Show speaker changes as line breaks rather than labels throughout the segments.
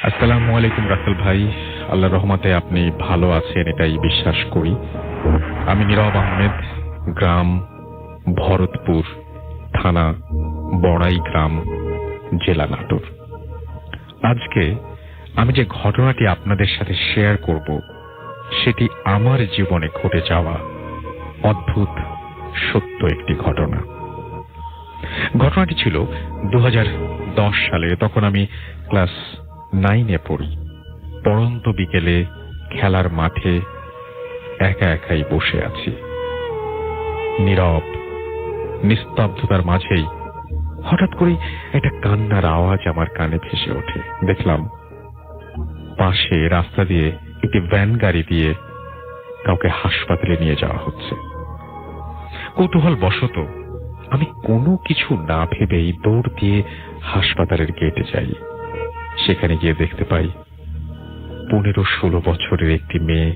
আসসালামু আলাইকুম রাসেল ভাই। আল্লাহর রহমতে আপনি ভালো আছেন এটাই বিশ্বাস করি। আমি নীরব আহমেদ, গ্রাম ভরতপুর, থানা বড়াই গ্রাম, জেলা নাটোর। আজকে আমি যে ঘটনাটি আপনাদের সাথে শেয়ার করব সেটি আমার জীবনে ঘটে যাওয়া অদ্ভুত সত্য একটি ঘটনা। ঘটনাটি ছিল 2010 সালে। তখন আমি ক্লাস 9-এ পড়ি। পড়ন্ত বিকেলে খেলার মাঠে একা একাই বসে আছি। নীরব নিস্তব্ধতার মাঝেই হঠাৎ করে একটা কান্নার আওয়াজ আমার কানে ভেসে ওঠে। দেখলাম পাশে রাস্তা দিয়ে একটি ভ্যান গাড়ি দিয়ে কাউকে হাসপাতালে নিয়ে যাওয়া হচ্ছে। কৌতূহল বশত আমি কোনো কিছু না ভেবেই দৌড় দিয়ে হাসপাতালের গেটে যাই। সেখানে গিয়ে দেখতে পাই 15-16 বছরের একটি মেয়ে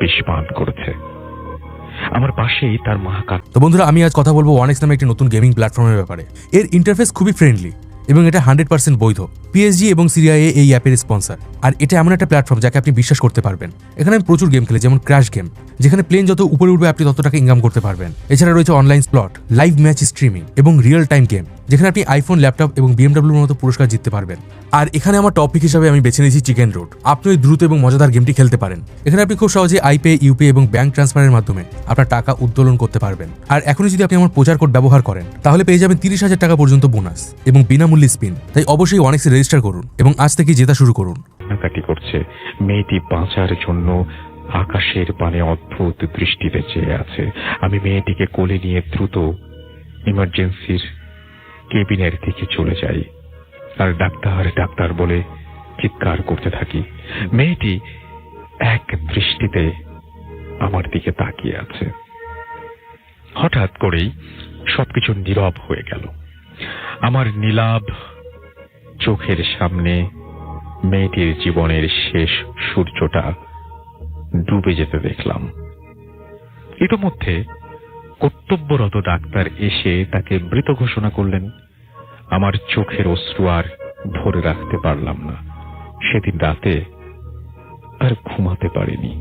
বিষ পান করেছে। আমার পাশেই তার মা।
তো বন্ধুরা, আমি আজ কথা বলবো ওয়ানেক্স নামে একটি নতুন গেমিং প্ল্যাটফর্মের ব্যাপারে। এর ইন্টারফেস খুবই ফ্রেন্ডলি এবং এটা 100% বৈধ। পিএসজি এবং সিরিয়াএ এই অ্যাপের স্পন্সর। আর এটা এমন একটা প্ল্যাটফর্ম যাকে আপনি বিশ্বাস করতে পারবেন। এখানে আমি প্রচুর গেম খেলি, যেমন ক্র্যাশ গেম, যেখানে প্লেন যত উপরে উঠবে আপনি তত টাকা ইনকাম করতে পারবেন। এছাড়া রয়েছে online slot, live match streaming এবং রিয়েল টাইম গেম, যেখানে আপনি আইফোন, ল্যাপটপ এবং বিএমডব্লিউর মতো পুরস্কার জিততে পারবেন। আর এখানে আমার টপিক হিসাবে আমি বেছে নিয়েছি চিকেন রোড। আপনি ওই দ্রুত এবং মজাদার গেমটি খেলতে পারেন। এখানে আপনি খুব সহজে আইপে, ইউপি এবং ব্যাংক ট্রান্সফারের মাধ্যমে আপনার টাকা উত্তোলন করতে পারবেন। আর এখনই যদি আপনি আমার প্রচার কোড ব্যবহার করেন তাহলে পেয়ে যাবেন 30,000 টাকা পর্যন্ত বোনাস এবং বিনামূল্যে স্পিন। তাই অবশ্যই ওয়ানেক্সে রেজিস্টার করুন এবং আজ থেকে জেতা শুরু করুন।
কাটি করছে। মেয়েটি বাঁচার জন্য আকাশের পানে অদ্ভুত দৃষ্টিতে চেয়ে আছে। আমি মেয়েটিকে কোলে নিয়ে দ্রুত ইমার্জেন্সির কেবিনের দিকে চলে যাই আর ডাক্তার ডাক্তার বলে চিৎকার করতে থাকি। মেয়েটি এক দৃষ্টিতে আমার দিকে তাকিয়ে আছে। হঠাৎ করেই সবকিছু নীরব হয়ে গেল। আমার নীলাভ চোখের সামনে মেয়েটির জীবনের শেষ সূর্যটা ডুবে যেতে দেখলাম। ইতোমধ্যে কর্তব্যরত ডাক্তার এসে তাকে মৃত ঘোষণা করলেন। আমার চোখের অশ্রু আর ধরে রাখতে পারলাম না। সেদিন রাতে আর ঘুমাতে পারিনি।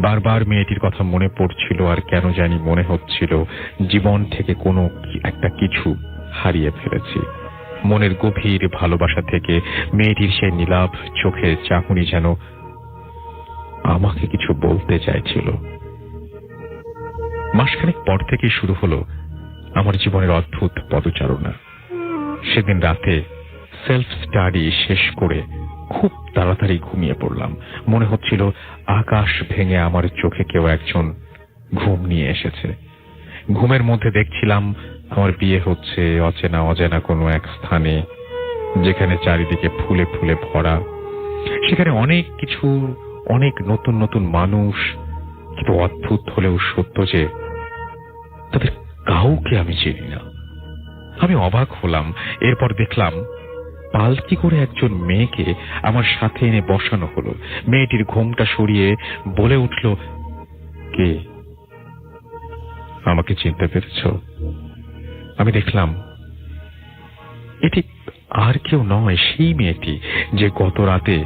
বারবার মেয়েটির কথা মনে পড়ছিল আর কেন জানি মনে হচ্ছিল জীবন থেকে কোনো একটা কিছু হারিয়ে ফেলেছি। মনের গভীর ভালোবাসা থেকে মেয়েটির সেই নীলাভ চোখের চাহনি যেন আমাকে কিছু বলতে চাইছিল। মাসখানেক পর থেকেই শুরু হলো আমার জীবনের অদ্ভুত পদচারণা। সেদিন রাতে সেলফ স্টাডি শেষ করে খুব তাড়াতাড়ি ঘুমিয়ে পড়লাম। মনে হচ্ছিল আকাশ ভেঙে আমার চোখে কেউ একজন ঘুম নিয়ে এসেছে। ঘুমের মধ্যে দেখছিলাম আমার বিয়ে হচ্ছে অচেনা অজানা কোনো এক স্থানে, যেখানে চারিদিকে ফুলে ফুলে ভরা। সেখানে অনেক কিছু, অনেক নতুন নতুন মানুষ। কিন্তু অদ্ভুত হলেও সত্য যে তাদের কাউকে আমি চিনি না। আমি অবাক হলাম। এরপর দেখলাম পালকি করে একজন মেয়েকে আমার সাথে এনে বসানো হলো। মেয়েটির ঘুমটা সরিয়ে বলে উঠল, কে? আমাকে চিনতে পেরেছ? আমি দেখলাম এটি আর কেউ নয়, সেই মেয়েটি যে গত রাতে,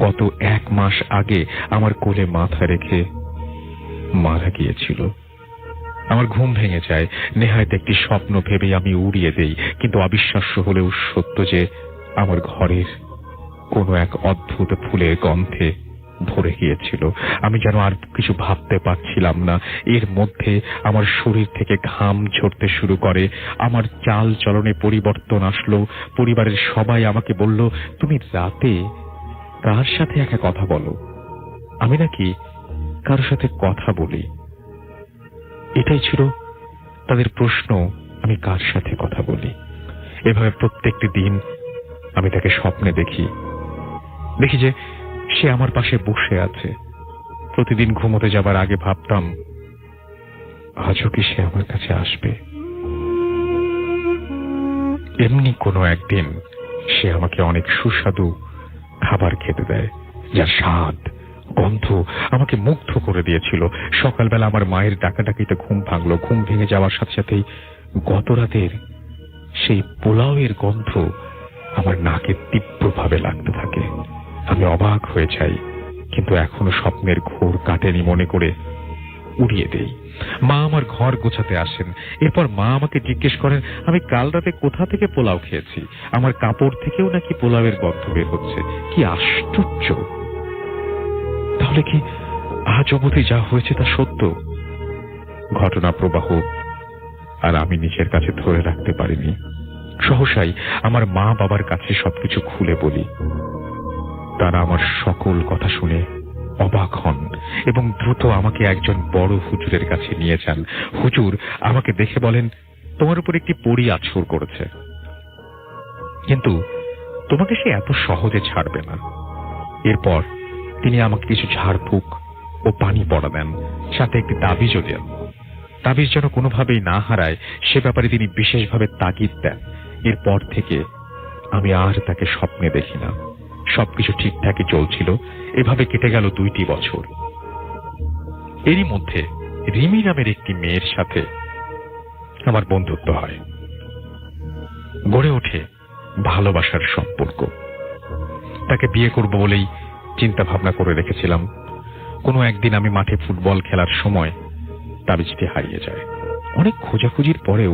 গত 1 মাস আগে আমার কোলে মাথা রেখে মারা গিয়েছিল। আমার ঘুম ভেঙে যায়। নেহায়েত একটি স্বপ্ন ভেবে আমি উড়িয়ে দেই। কিন্তু অবিশ্বাস্য হলেও সত্য যে আমার ঘরের কোনো এক অদ্ভুত ফুলের গন্ধে ভরে গিয়েছিল। আমি যেন আর কিছু ভাবতে পারছিলাম না। এর মধ্যে আমার শরীর থেকে ঘাম ঝরতে শুরু করে। আমার চাল চলনে পরিবর্তন আসলো। পরিবারের সবাই আমাকে বলল, তুমি রাতে কার সাথে একা কথা বলো? আমি নাকি কারোর সাথে কথা বলি। এটাই ছিল তাদের প্রশ্ন, আমি কার সাথে কথা বলি। এভাবে প্রত্যেকটি দিন আমি তাকে স্বপ্নে দেখি যে সে আমার পাশে বসে আছে। প্রতিদিন ঘুমোতে যাবার আগে ভাবতাম, আজও কি সে আমার কাছে আসবে? এমনি কোনো একদিন সে আমাকে অনেক সুস্বাদু খাবার খেতে দেয়, যার স্বাদ গন্ধ আমাকে মুগ্ধ করে দিয়েছিল। সকালবেলা আমার মায়ের ডাকাডাকিতে ঘুম ভাঙলো। ঘুম ভেঙে যাওয়ার সাথে সাথেই গত রাতের সেই পোলাওয়ের গন্ধ আমার নাকে তীব্র ভাবে লাগতে থাকে। আমি অবাক হয়ে যাই, কিন্তু এখনো স্বপ্নের ঘোর কাটেনি মনে করে উড়িয়ে দেই। মা আমার ঘর গোছাতে আসেন। এরপর মা আমাকে জিজ্ঞেস করেন আমি কাল রাতে কোথা থেকে পোলাও খেয়েছি। আমার কাপড় থেকেও নাকি পোলাওয়ের গন্ধ বের হচ্ছে। কি আশ্চর্য! তাহলে কি আজ অবধি যা হয়েছে তা সত্য? ঘটনা প্রবাহ আর আমি নিজের কাছে ধরে রাখতে পারিনি। সহসাই আমার মা বাবার কাছে সবকিছু খুলে বলি। তারা আমার সকল কথা শুনে অবাক হন এবং দ্রুত আমাকে একজন বড় হুজুরের কাছে নিয়ে যান। হুজুর আমাকে দেখে বলেন, তোমার উপর একটি পরী আছর করেছে, কিন্তু তোমাকে সে এত সহজে ছাড়বে না। এরপর তিনি আমাকে কিছু ঝাড়ফুঁক ও পানি পড়া দেন, সাথে একটি তাবিজও দেন। তাবিজ যেন কোনোভাবেই না হারায় সে ব্যাপারে তিনি বিশেষভাবে তাগিদ দেন। এরপর থেকে আমি আর তাকে স্বপ্নে দেখি না। সবকিছু ঠিকঠাকই চলছিল। এভাবে কেটে গেল 2টি বছর। এরই মধ্যে রিমি নামের একটি মেয়ের সাথে আমার বন্ধুত্ব হয়। গড়ে ওঠে ভালোবাসার সম্পর্ক। তাকে বিয়ে করব বলেই চিন্তা ভাবনা করে রেখেছিলাম। কোনো একদিন আমি মাঠে ফুটবল খেলার সময় তাবিজটি হারিয়ে যায়। অনেক খোঁজাখুঁজির পরেও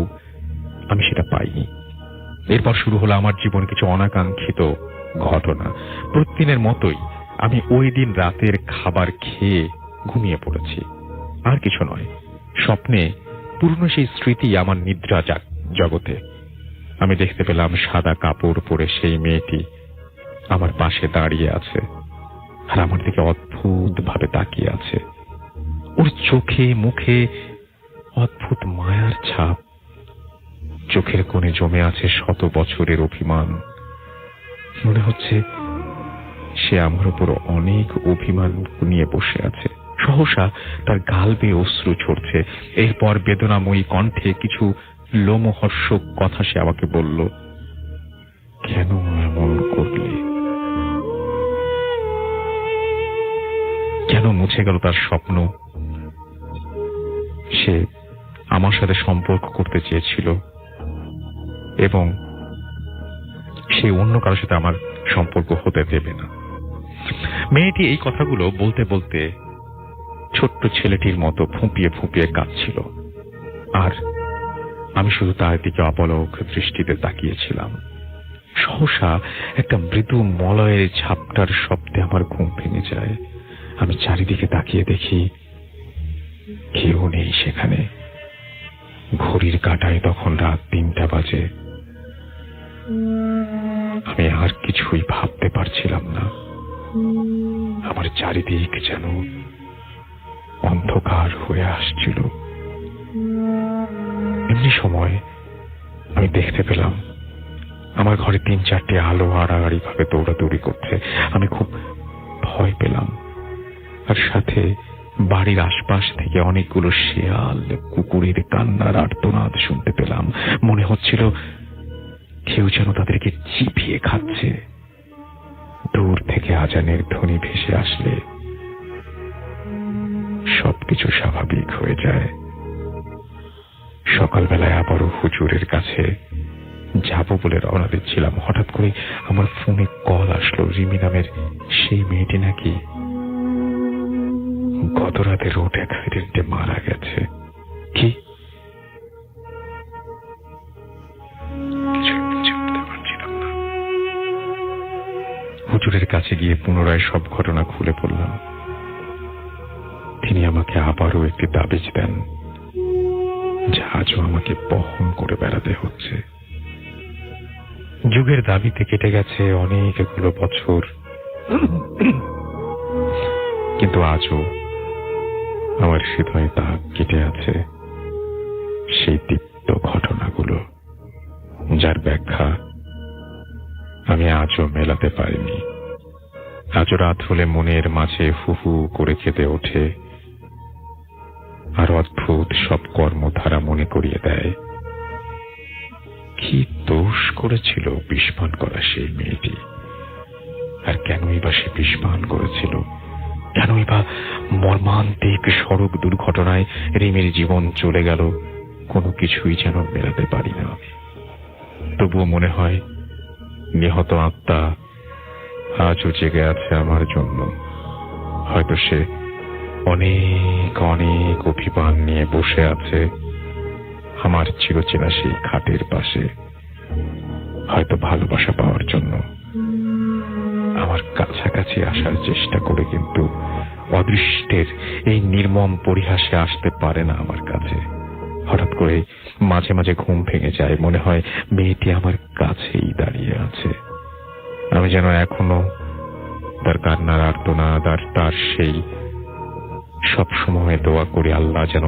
আমি সেটা পাইনি। এরপর শুরু হলো আমার জীবন কিছু অনাকাঙ্ক্ষিত ঘটনা। প্রতিদিনের মতোই আমি ওই দিন রাতের খাবার খেয়ে ঘুমিয়ে পড়েছি। আর কিছু নয়, স্বপ্নে পুরনো সেই স্মৃতি আমার নিদ্রা জগতে। আমি দেখতে পেলাম সাদা কাপড় পরে সেই মেয়েটি আমার পাশে দাঁড়িয়ে আছে আর আমার দিকে অদ্ভুত ভাবে তাকিয়ে আছে। ওর চোখে মুখে অদ্ভুত মায়ার ছাপ। চোখের কোণে জমে আছে শত বছরের অভিমান। মনে হচ্ছে সে আমার উপর অনেক অভিমান নিয়ে বসে আছে। সহসা তার গাল বেয়ে অশ্রু ঝরছে। এরপর বেদনাময়ী কণ্ঠে কিছু লোমহর্ষক কথা সে আমাকে বলল, কেন এমন করলে? কেন মুছে গেল তার স্বপ্ন? সে আমার সাথে সম্পর্ক করতে চেয়েছিল এবং সে অন্য কারোর সাথে আমার সম্পর্ক হতে দেবে না। মেয়েটি এই কথাগুলো বলতে বলতে ছোট্ট ছেলেটির মতো ফুঁপিয়ে ফুঁপিয়ে কাঁদছিল, আর আমি শুধু তার দিকে অপলক দৃষ্টিতে তাকিয়েছিলাম। সহসা একটা মৃদু মলয়ের ঝাপটার শব্দে আমার ঘুম ভেঙে যায়। আমি চারিদিকে তাকিয়ে দেখি কেউ নেই সেখানে। ঘড়ির কাঁটায় তখন রাত 3টা বাজে। আমি আর কিছুই ভাবতে পারছিলাম না। আমার চারিদিক যেন অন্ধকার হয়ে আসছিল। এমনি সময় আমি দেখতে পেলাম আমার ঘরে 3-4টি আলো আড়াআড়ি ভাবে দৌড়াদৌড়ি করছে। আমি খুব ভয় পেলাম, আর সাথে বাড়ির আশপাশ থেকে অনেকগুলো শেয়াল কুকুরের কান্নার আর্তনাদ শুনতে পেলাম। মনে হচ্ছিল কেউ যেন তাদেরকে চিবিয়ে খাচ্ছে। দূর থেকে আজানের ধ্বনি ভেসে আসলে সবকিছু স্বাভাবিক হয়ে যায়। সকালবেলায় আবারও হুজুরের কাছে যাব বলে রওনা দিচ্ছিলাম। হঠাৎ করে আমার ফোনে কল আসলো। রিমি নামের সেই মেয়েটি নাকি গত রাতে রোড অ্যাক্সিডেন্টে মারা গেছে। কি? হুজুরের কাছে গিয়ে পুনরায় সব ঘটনা খুলে পড়লাম। তিনি আমাকে আবারও একটি তাবিজ দেন, যা আজও আমাকে বহন করে বেড়াতে হচ্ছে। যুগের দাবিতে কেটে গেছে অনেকগুলো বছর, কিন্তু আজও আমার হৃদয়ে তা কেটে আছে সেই তিক্ত ঘটনাগুলো, যার ব্যাখ্যা আমি আজও মেলাতে পারিনি। আজও রাত হলে মনের মাঝে হু হু করে কেঁদে ওঠে, আর অদ্ভুত সব কর্মধারা মনে করিয়ে দেয় কি দোষ করেছিল বিষপান করা সেই মেয়েটি, আর কেনই বা সে বিষপান করেছিল? কেনই বা মর্মান্তিক সড়ক দুর্ঘটনায় রিমির জীবন চলে গেল? কোনো কিছুই যেন মেলাতে পারি না আমি। তবুও মনে হয় নিহত আত্মা আজও জেগে আছে আমার জন্য। হয়তো সে অনেক অনেক অভিমান নিয়ে বসে আছে আমার চিরচেনা সেই খাটের পাশে, হয়তো ভালোবাসা পাওয়ার জন্য আমার কাছাকাছি আসার চেষ্টা করে, কিন্তু অদৃষ্টের এই নির্মম পরিহাসে আসতে পারে না আমার কাছে। হঠাৎ করে মাঝে মাঝে ঘুম ভেঙে যায়, মনে হয় মেয়েটি আমার কাছেই দাঁড়িয়ে আছে। আমি যেন এখনো তার কান্নার আর্তনাদ আর তার সেই সব সময় দোয়া করি আল্লাহ যেন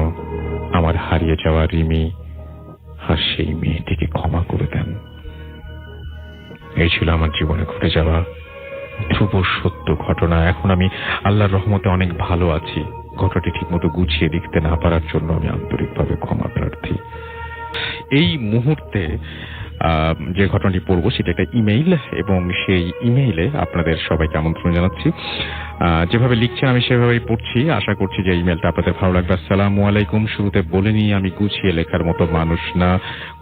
আমার হারিয়ে যাওয়া রিমি আর সেই মেয়েটিকে ক্ষমা করে দেন। এই ছিল আমার জীবনে ঘটে যাওয়া ধ্রুব সত্য ঘটনা। এখন আমি আল্লাহর রহমতে অনেক ভালো আছি। ঘটনাটি ঠিকমতো গুছিয়ে লিখতে না পারার জন্য আমি আন্তরিকভাবে ক্ষমা প্রার্থী। এই মুহূর্তে যে ঘটনাটি পড়বো সেটা একটা ইমেইল, এবং সেই ইমেইলে আপনাদের সবাইকে আমন্ত্রণ জানাচ্ছি। যেভাবে লিখছেন আমি সেভাবেই পড়ছি। আশা করছি যে ইমেলটা আপনাদের ভালো লাগবে। আসসালামু আলাইকুম। শুরুতে বলে নিই, আমি গুছিয়ে লেখার মতো মানুষ না।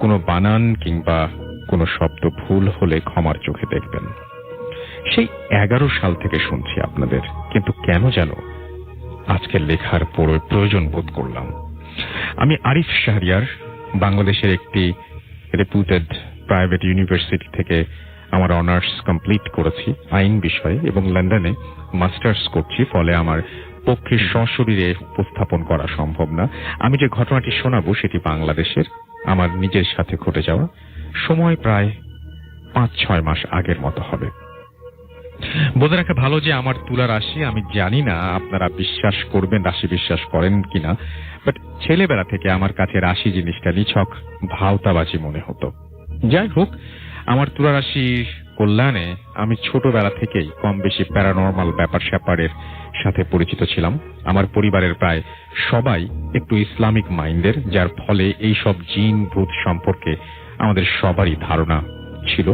কোনো বানান কিংবা কোনো শব্দ ভুল হলে ক্ষমার চোখে দেখবেন। সেই 11 সাল থেকে শুনছি আপনাদের, কিন্তু কেন যেন আজকে লেখার প্রয়োজন বোধ করলাম। আমি আরিফ শাহরিয়ার, বাংলাদেশের একটি রেপুটেড প্রাইভেট ইউনিভার্সিটি থেকে আমার অনার্স কমপ্লিট করেছি আইন বিষয়ে, এবং লন্ডনে মাস্টার্স করছি। ফলে আমার পক্ষে সশরীরে উপস্থাপন করা সম্ভব না। আমি যে ঘটনাটি শোনাবো সেটি বাংলাদেশের, আমার নিজের সাথে ঘটে যাওয়া। সময় প্রায় 5-6 মাস আগের মতো হবে। বলে রাখা ভালো যে আমার তুলা রাশি, আমি জানি না আপনারা বিশ্বাস করবেন, রাশি বিশ্বাস করেন কিনা, বাট ছেলেবেলা থেকে আমার কাছে রাশি জিনিসটা নিছক ভাওতাবাজি মনে হতো। যাই হোক, আমার তুলা রাশির কল্যাণে আমি ছোটবেলা থেকেই কম বেশি প্যারানর্মাল ব্যাপার স্যাপারের সাথে পরিচিত ছিলাম। আমার পরিবারের প্রায় সবাই একটু ইসলামিক মাইন্ডের, যার ফলে এই সব জিন ভূত সম্পর্কে আমাদের সবারই ধারণা ছিল।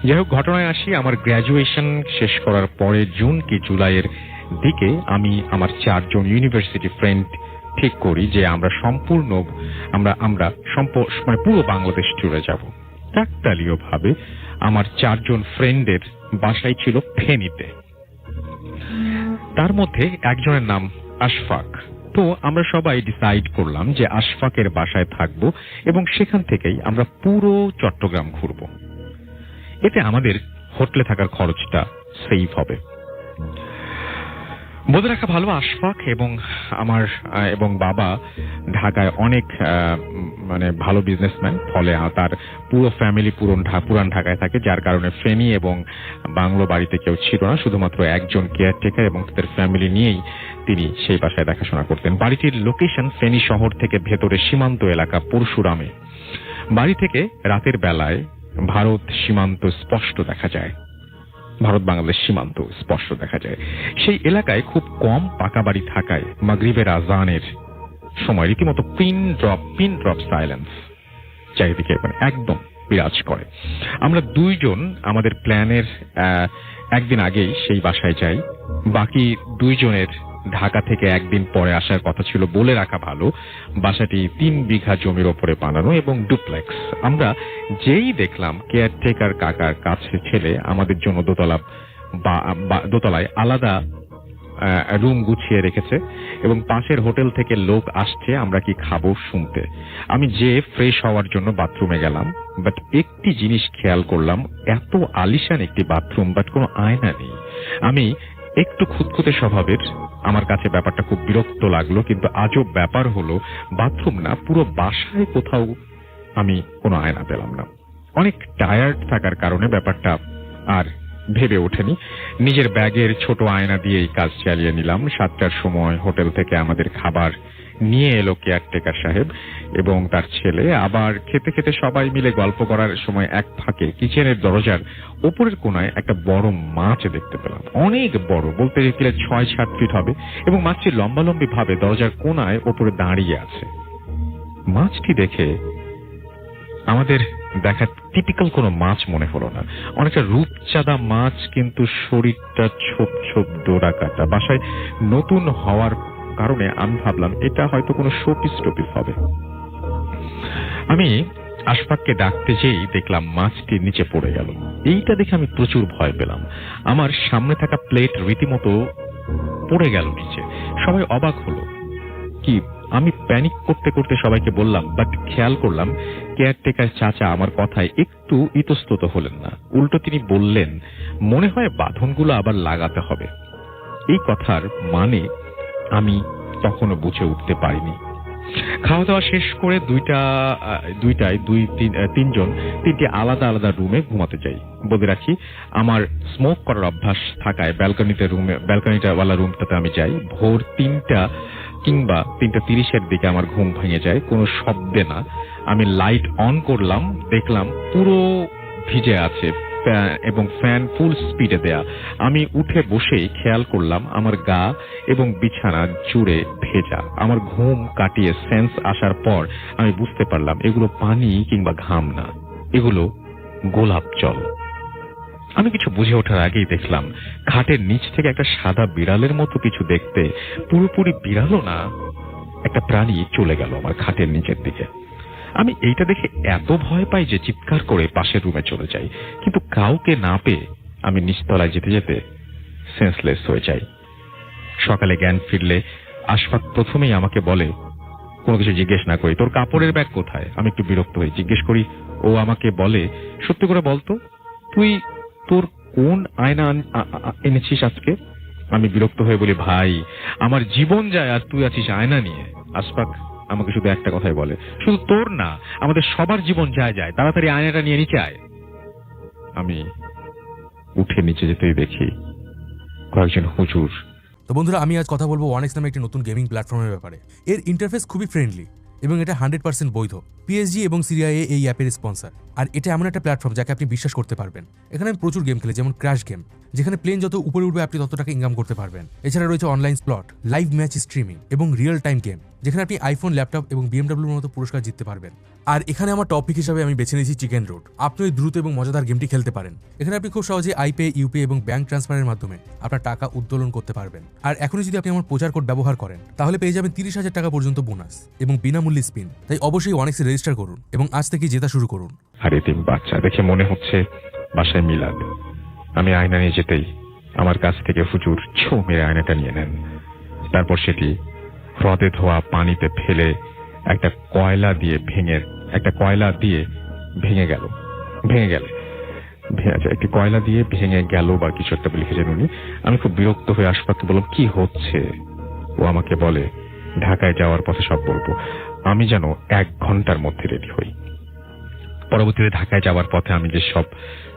যাই হোক, ঘটনায় আসি। আমার গ্র্যাজুয়েশন শেষ করার পরে জুন কি জুলাইয়ের দিকে আমি আমার 4 জন ইউনিভার্সিটি ফ্রেন্ড ঠিক করি যে আমরা পুরো বাংলাদেশ ট্যুরে যাব। কাকতালীয় ভাবে আমার 4 জন ফ্রেন্ডের বাসাই ছিল ফেনীতে। তার মধ্যে একজনের নাম আশফাক। তো আমরা সবাই ডিসাইড করলাম যে আশফাকের বাসায় থাকবো এবং সেখান থেকেই আমরা পুরো চট্টগ্রাম ঘুরবো। এতে আমাদের হোটেলে থাকার খরচটা সেভ হবে। বলে রাখা ভালো, আশফাক এবং বাবা ঢাকায় অনেক ভালো বিজনেসম্যান। ফলে তার পুরো ফ্যামিলি পুরান ঢাকায় থাকে, যার কারণে ফেনী এবং বাংলো বাড়িতে কেউ ছিল না, শুধুমাত্র একজন কেয়ারটেকার এবং তাদের ফ্যামিলি নিয়েই তিনি সেই বাসায় দেখাশোনা করতেন। বাড়িটির লোকেশন ফেনী শহর থেকে ভেতরে সীমান্ত এলাকা পরশুরামে। বাড়ি থেকে রাতের বেলায় ভারত সীমান্ত স্পষ্ট দেখা যায়, ভারত বাংলাদেশ সীমান্ত স্পষ্ট দেখা যায়। সেই এলাকায় খুব কম পাকা বাড়ি থাকায় মাগরিবের আজানের সময় রীতিমতো পিন ড্রপ সাইলেন্স চারিদিকে একদম বিরাজ করে। আমরা 2 জন আমাদের প্ল্যানের একদিন আগেই সেই বাসায় যাই। বাকি 2 জনের ঢাকা থেকে একদিন পরে আসার কথা ছিল। বলে রাখা ভালো, বাসাটি 3 বিঘা জমির ওপরে বানানো এবং ডুপ্লেক্স। আমরা যেই দেখলাম কেয়ারটেকার কাকার কাছে ছেলে আমাদের জন্য দোতলায় আলাদা রুম গুছিয়ে রেখেছে এবং পাশের হোটেল থেকে লোক আসছে আমরা কি খাবো শুনতে। আমি যে ফ্রেশ হওয়ার জন্য বাথরুমে গেলাম, বাট একটি জিনিস খেয়াল করলাম, এত আলিশান একটি বাথরুম বাট কোনো আয়না নেই। আমি একটু খুঁতখুঁতে স্বভাবের, আমার কাছে ব্যাপারটা খুব বিরক্ত লাগলো। কিন্তু আজব ব্যাপার হলো, বাথরুম না, পুরো বাসায় কোথাও আমি কোনো আয়না পেলাম না। অনেক টায়ার্ড থাকার কারণে ব্যাপারটা আর ভেবে ওঠেনি। নিজের ব্যাগের ছোট আয়না দিয়েই কাজ চালিয়ে নিলাম। 7টার সময় হোটেল থেকে আমাদের খাবার নিয়ে এলো কেয়ারটেকার সাহেব এবং তার ছেলে। আবার খেতে খেতে সবাই মিলে গল্প করার সময় এক ফাঁকে কিচেনের দরজার ওপরের কোনায় একটা বড় মাছ দেখতে পেলাম। অনেক বড়, বলতে গেলে 6-7 ফিট হবে, এবং মাছটি লম্বালম্বি ভাবে দরজার কোনায় ওপরে দাঁড়িয়ে আছে। মাছটি দেখে আমাদের দেখা টিপিক্যাল কোনো মাছ মনে হলো না, অনেকটা রূপচাঁদা মাছ, কিন্তু শরীরটা ছোপ ছোপ ডোরা কাটা। বাসায় নতুন হওয়ার কারণে আমি ভাবলাম এটা হয়তো কোনো শোপিস টোপিস হবে। আমি আশফাককে ডাকতে যেই দেখলাম মাছটি নিচে পড়ে গেল। এইটা দেখে আমি প্রচুর ভয় পেলাম। আমার সামনে থাকা প্লেট রীতিমতো পড়ে গেল নিচে। সবাই অবাক হলো। কি আমি প্যানিক করতে করতে সবাইকে বললাম, বাট খেয়াল করলাম কেয়ারটেকার চাচা আমার কথায় একটু ইতস্তত হলেন না। উল্টো তিনি বললেন, মনে হয় বাঁধনগুলো আবার লাগাতে হবে। এই কথার মানে আমি তখনও বুঝে উঠতে পারিনি। খাওয়া দাওয়া শেষ করে তিনটি আলাদা আলাদা রুমে ঘুমাতে যাই। বলে রাখি, আমার স্মোক করার অভ্যাস থাকায় ব্যালকনিটাওয়ালা রুমটাতে আমি যাই। ভোর 3টা কিংবা 3:30 দিকে আমার ঘুম ভেঙে যায়, কোনো শব্দে না। আমি লাইট অন করলাম, দেখলাম পুরো ভিজে আছে এবং ফ্যান ফুল স্পিডে দেয়া। আমি উঠে বসেই খেয়াল করলাম আমার গা এবং বিছানা জুড়ে ভেজা। আমার ঘুম কাটিয়ে সেন্স আসার পর আমি বুঝতে পারলাম এগুলো পানি কিংবা ঘাম না, এগুলো গোলাপ জল। আমি কিছু বুঝে ওঠার আগেই দেখলাম খাটের নিচ থেকে একটা সাদা বিড়ালের মতো কিছু দেখতে, পুরোপুরি বিড়ালও না, একটা প্রাণী চলে গেল আমার খাটের নিচের দিকে। আমি এইটা দেখে এত ভয় পাই যে চিৎকার করে পাশের রুমে চলে যাই, কিন্তু কাউকে না পেয়ে আমি নিচতলায় যেতে যেতে সেন্সলেস হয়ে যাই। সকালে জ্ঞান ফিরলে আশফাক প্রথমেই আমাকে বলে, কোনো কিছু জিজ্ঞেস না করি, তোর কাপড়ের ব্যাগ কোথায়? আমি একটু বিরক্ত হই, জিজ্ঞেস করি। ও আমাকে বলে, সত্যি করে বলতো তুই তোর কোন আয়না এনেছিস আজকে? আমি বিরক্ত হয়ে বলি, ভাই আমার জীবন যায় আর তুই আছিস আয়না নিয়ে। আশফাক আমাকে শুধু একটা কথাই বলে, শুধু তোর না, আমাদের সবার জীবন যায়, তাড়াতাড়ি আয়নাটা নিয়ে নিচে আয়। আমি উঠে নিচে যেতেই দেখি কয়েকজন হুজুর।
তো বন্ধুরা, আমি আজ কথা বলবো 1x নামে একটি নতুন গেমিং প্ল্যাটফর্মের ব্যাপারে। এর ইন্টারফেস খুবই ফ্রেন্ডলি এবং এটা 100% বৈধ। পিএসজি এবং সিরিয়াএ এই অ্যাপের স্পন্সর। আর এটা এমন একটা প্ল্যাটফর্ম যাকে আপনি বিশ্বাস করতে পারবেন। এখানে আমি প্রচুর গেম খেলি, যেমন ক্র্যাশ গেম, যেখানে প্লেন যত উপরে উঠবে আপনি তত টাকা ইনকাম করতে পারবেন। এছাড়া রয়েছে online slot, live match streaming এবং রিয়েল টাইম গেম, যেখানে আপনি আইফোন, ল্যাপটপ এবং বিএমডব্লিউর মতো পুরস্কার জিততে পারবেন। আর এখানে আমার টপিক হিসাবে আমি বেছে নিয়েছি চিকেন রোড। আপনি ওই দ্রুত এবং মজাদার গেমটি খেলতে পারেন। এখানে আপনি খুব সহজে আইপে, ইউপি এবং ব্যাংক ট্রান্সফারের মাধ্যমে আপনার টাকা উত্তোলন করতে পারবেন। আর এখনই যদি আপনি আমার প্রচার কোড ব্যবহার করেন তাহলে পেয়ে যাবেন 30,000 টাকা পর্যন্ত বোনাস এবং বিনামূল্যে স্পিন। তাই অবশ্যই 1x রেজিস্টার করুন এবং আজ থেকে জেতা শুরু করুন।
আর এতিম বাচ্চা দেখে মনে হচ্ছে বাসায় মিলাদ। আমি আয়না নিয়ে যেতেই আমার কাছ থেকে হুজুর ছো মেরে আয়নাটা নিয়ে নেন। তারপর সেটি হ্রদে ধোয়া পানিতে ফেলে একটা কয়লা দিয়ে ভেঙে গেল একটি কয়লা দিয়ে ভেঙে গেল বা কিছু একটা লিখেছেন উনি। আমি খুব বিরক্ত হয়ে আশফাককে বললাম, কি হচ্ছে? ও আমাকে বলে, ঢাকায় যাওয়ার পথে সব বলবো। আমি যেন 1 ঘন্টার মধ্যে রেডি হই। পরবর্তীতে ঢাকায় যাওয়ার পথে আমি যে সব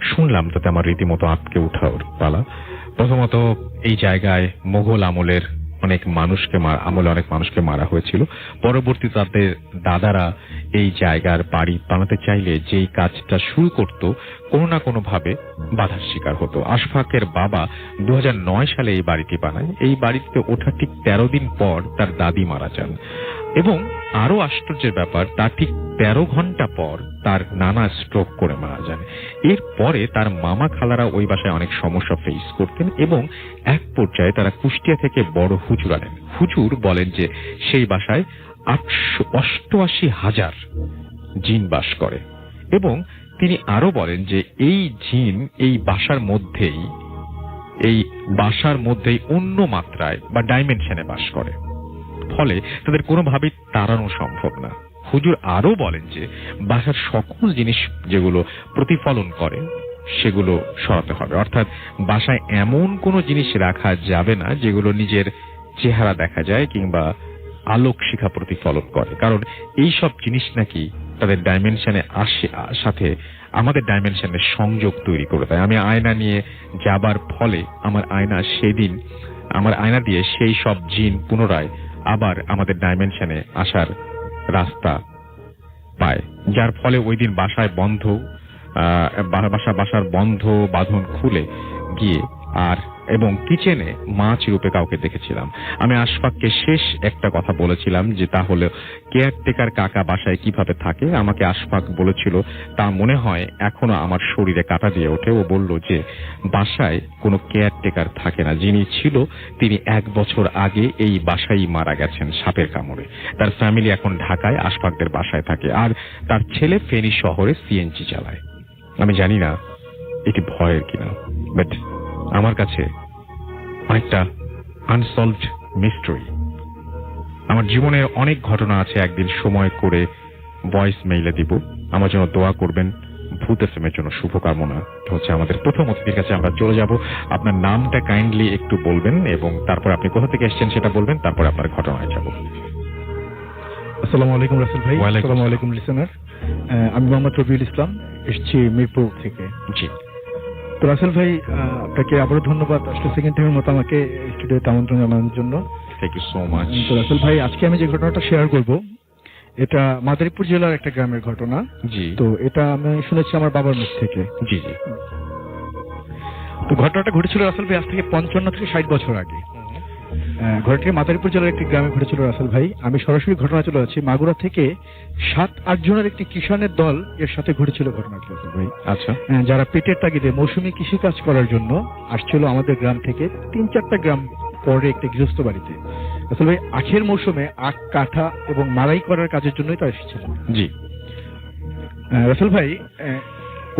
শুনলাম তাতে আমার রীতিমতো আটকে উঠার পালা। প্রথমত, এই জায়গায় মোগল আমলে অনেক মানুষকে মারা হয়েছিল। পরবর্তী তাদের দাদারা এই জায়গার বাড়ি বানাতে চাইলে যেই কাজটা শুরু করত কোনো না কোনো ভাবে বাধার শিকার হতো। আশফাকের বাবা 2009 সালে এই বাড়িটি বানায়। এই বাড়িতে ওঠার ঠিক 13 দিন পর তার দাদি মারা যান এবং আরো আশ্চর্যের ব্যাপার, তার ঠিক 13 ঘন্টা পর তার নানা স্ট্রোক করে মারা যান। এরপরে তার মামা খালারা ওই বাসায় অনেক সমস্যা ফেস করতেন এবং এক পর্যায়ে তারা কুষ্টিয়া থেকে বড় হুজুর আনেন। হুজুর বলেন যে সেই বাসায় 88,000 জিন বাস করে এবং তিনি আরো বলেন যে এই জিন এই বাসার মধ্যেই অন্য মাত্রায় বা ডাইমেনশনে বাস করে, ফলে তাদের কোনোভাবেই তাড়ানো সম্ভব না। হুজুর আরো বলেন যে বাসার সকল জিনিস যেগুলো প্রতিফলন করে সেগুলো সরাতে হবে, অর্থাৎ বাসায় এমন কোনো জিনিস রাখা যাবে না যেগুলো নিজের চেহারা দেখা যায় কিংবা আলোক শিখা প্রতিফলন করে, কারণ এই সব জিনিস নাকি তাদের ডাইমেনশনে সাথে আমাদের ডাইমেনশনের সংযোগ তৈরি করে দেয়। আমি আয়না নিয়ে যাবার ফলে আমার আয়না দিয়ে সেই সব জিন পুনরায় আবার আমাদের ডাইমেনশনে আসার রাস্তা পায়, যার ফলে ওই দিন বাসার বন্ধ বাঁধন খুলে গিয়ে আর এবং কিচেনে মাছ রূপে কাউকে দেখেছিলাম। আমি আশফাককে শেষ একটা কথা বলেছিলাম যে তাহলে কেয়ারটেকার কাকা বাসায় কিভাবে থাকে। আমাকে আশফাক বলেছিল তা মনে হয় এখনো আমার শরীরে কাঁটা দিয়ে ওঠে। ও বলল যে বাসায় কোনো কেয়ারটেকার থাকে না, যিনি ছিল তিনি 1 বছর আগে এই বাসায় মারা গেছেন সাপের কামড়ে। তার ফ্যামিলি এখন ঢাকায় আশফাকদের বাসায় থাকে, আর তার ছেলে ফেনী শহরে সিএনজি চালায়। আমি জানি না এটি ভয়ের কিনা, বাট আমার কাছে অনেকটা আনসলভড মিস্ট্রি। আমার জীবনের অনেক ঘটনা আছে, একদিন সময় করে ভয়েস মেইলে দিব। আমার জন্য দোয়া করবেন। ভূত এফএম এর জন্য শুভকামনা। হচ্ছে আমাদের প্রথম অতিথির কাছে আমরা চলে যাব। আপনার নামটা কাইন্ডলি একটু বলবেন এবং তারপর আপনি কোথা থেকে এসেছেন সেটা বলবেন, তারপর আপনার ঘটনায় যাব।
আসসালামু আলাইকুম রাসেল ভাই।
ওয়ালাইকুম
আসসালামু আলাইকুম লিসেনার। আমি মোহাম্মদ রবিউল ইসলাম, এসেছি মিরপুর থেকে।
জি,
তো রাসেল ভাই, আপনাকে আবারও ধন্যবাদ আসলে সেকেন্ড টাইমের মতো আমাকে স্টুডিওতে আমন্ত্রণ জানানোর জন্য।
Thank you so much.
তো রাসেল ভাই, আজকে আমি যে ঘটনাটা শেয়ার করব এটা মাদারীপুর জেলার একটা গ্রামের ঘটনা।
জি,
তো এটা আমি শুনেছি আমার বাবার মুখ থেকে।
জি জি।
তো ঘটনাটা ঘটেছিল রাসেল ভাই আজ থেকে 55 থেকে 60 বছর আগে। ঘটনাটি মাদারীপুর জেলার একটি গ্রামে ঘটেছিল রাসেল ভাই। আমি সরাসরি ঘটনা চলে যাচ্ছি। মাগুরা থেকে 7-8 জনের একটি কিষানের দল এর সাথে ঘটেছিল ঘটনাটি রাসেল ভাই।
আচ্ছা,
যারা পেটের তাগিদে মৌসুমী কৃষিকাজ করার জন্য আসছিল আমাদের গ্রাম থেকে 3-4টা গ্রাম পরে একটি গৃহস্থ বাড়িতে। আসলে ভাই আখের মৌসুমে আখ কাটা এবং মাড়াই করার কাজের জন্যই তারা এসেছিল।
জি।
রাসেল ভাই,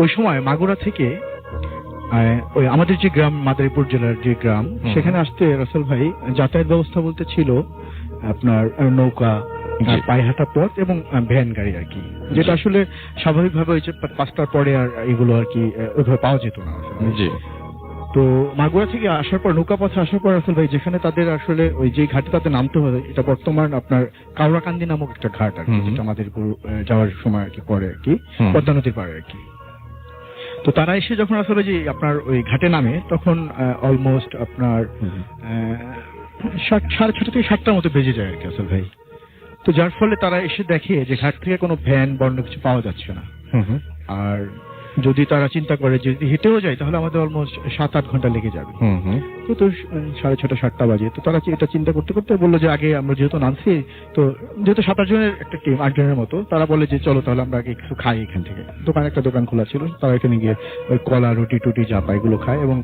ওই সময় মাগুরা থেকে ওই আমাদের যে গ্রাম মাদারীপুর জেলার যে গ্রাম, সেখানে আসতে রাসেল ভাই যাতায়াত ব্যবস্থা বলতে ছিল আপনার নৌকা, পায়হাটা পথ এবং ভ্যান গাড়ি আর কি, যেটা আসলে স্বাভাবিকভাবে ওই যে 5টার পরে আর এগুলো আর কি ওইভাবে পাওয়া যেত না।
জি।
তো মাগুরা থেকে আসার পর নৌকা পথে আসার পর রাসেল ভাই যেখানে তাদের আসলে ওই যে ঘাটে তাদের নামতে হবে, এটা বর্তমান আপনার কাউরাকান্দি নামক একটা ঘাট আর কি, যেটা মাদারীপুর যাওয়ার সময় আর কি পরে আর কি পদ্মা নদীর পাড়ে আর কি। তো তারা এসে যখন আসলে যে আপনার ওই ঘাটে নামে, তখন অলমোস্ট আপনার 6:30 থেকে 7টার মতো বেজে যায় আর কি আসলে ভাই। তো যার ফলে তারা এসে দেখে যে ঘাট থেকে কোনো ভ্যান বর্ণ কিছু পাওয়া যাচ্ছে না। আর যদি তারা চিন্তা করে যে যদি হেঁটেও যায় তাহলে আমাদের অলমোস্ট 7-8 ঘন্টা লেগে যাবে। তো 6:30 7টা বাজে। তো তারা এটা চিন্তা করতে করতে বললো যে আগে আমরা যেহেতু নামছি, তো যেহেতু 7-8 জনের একটা টিম, 8 জনের মতো, তারা বলে যে চলো তাহলে আমরা আগে কিছু খাই এখান থেকে। একটা দোকান খোলা ছিল, তারা এখানে গিয়ে ওই কলা রুটি টুটি যা পায় এগুলো খায় এবং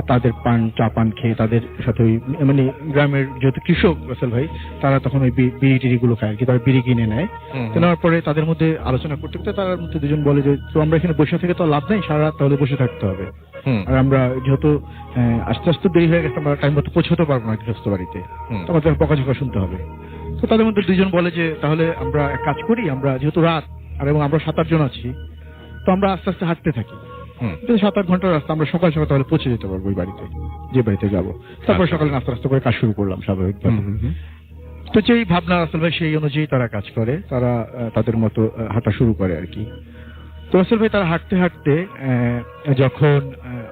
তাদের চা পান খেয়ে তাদের সাথে ওই মানে গ্রামের যেহেতু কৃষক রাসেল ভাই, তারা তখন ওই বিড়ি টিড়ি গুলো খায় আর কি, তারা বিড়ি কিনে নেয়। তো নেওয়ার পরে তাদের মধ্যে আলোচনা করতে করতে তার মধ্যে দুজন বলে যে তো আমরা এখানে বসে থেকে তো লাভ নেই, সারা রাত তাহলে বসে থাকতে হবে। আর আমরা যেহেতু আস্তে আস্তে দেরি হয়ে গেছে, আমরা টাইম মতো পৌঁছতে পারবো না গৃহস্থ বাড়িতে, আমাদের বকাঝকা শুনতে হবে। তো তাদের মধ্যে দুজন বলে যে তাহলে আমরা এক কাজ করি, আমরা যেহেতু রাত আর এবং আমরা 7-8 জন আছি, তো আমরা আস্তে আস্তে হাঁটতে থাকি। 7-8 ঘন্টার রাস্তা, আমরা সকাল সকাল তাহলে পৌঁছে যেতে পারবো ওই বাড়িতে, যে বাড়িতে যাবো। তারপর সকালে নাস্তা নাস্তা করে কাজ শুরু করলাম স্বাভাবিকভাবে। তো যেই ভাবনা রাসেল ভাই, সেই অনুযায়ী তারা কাজ করে, তারা তাদের মতো হাঁটা শুরু করে আর কি। তো রাসেল ভাই তারা হাঁটতে হাঁটতে যখন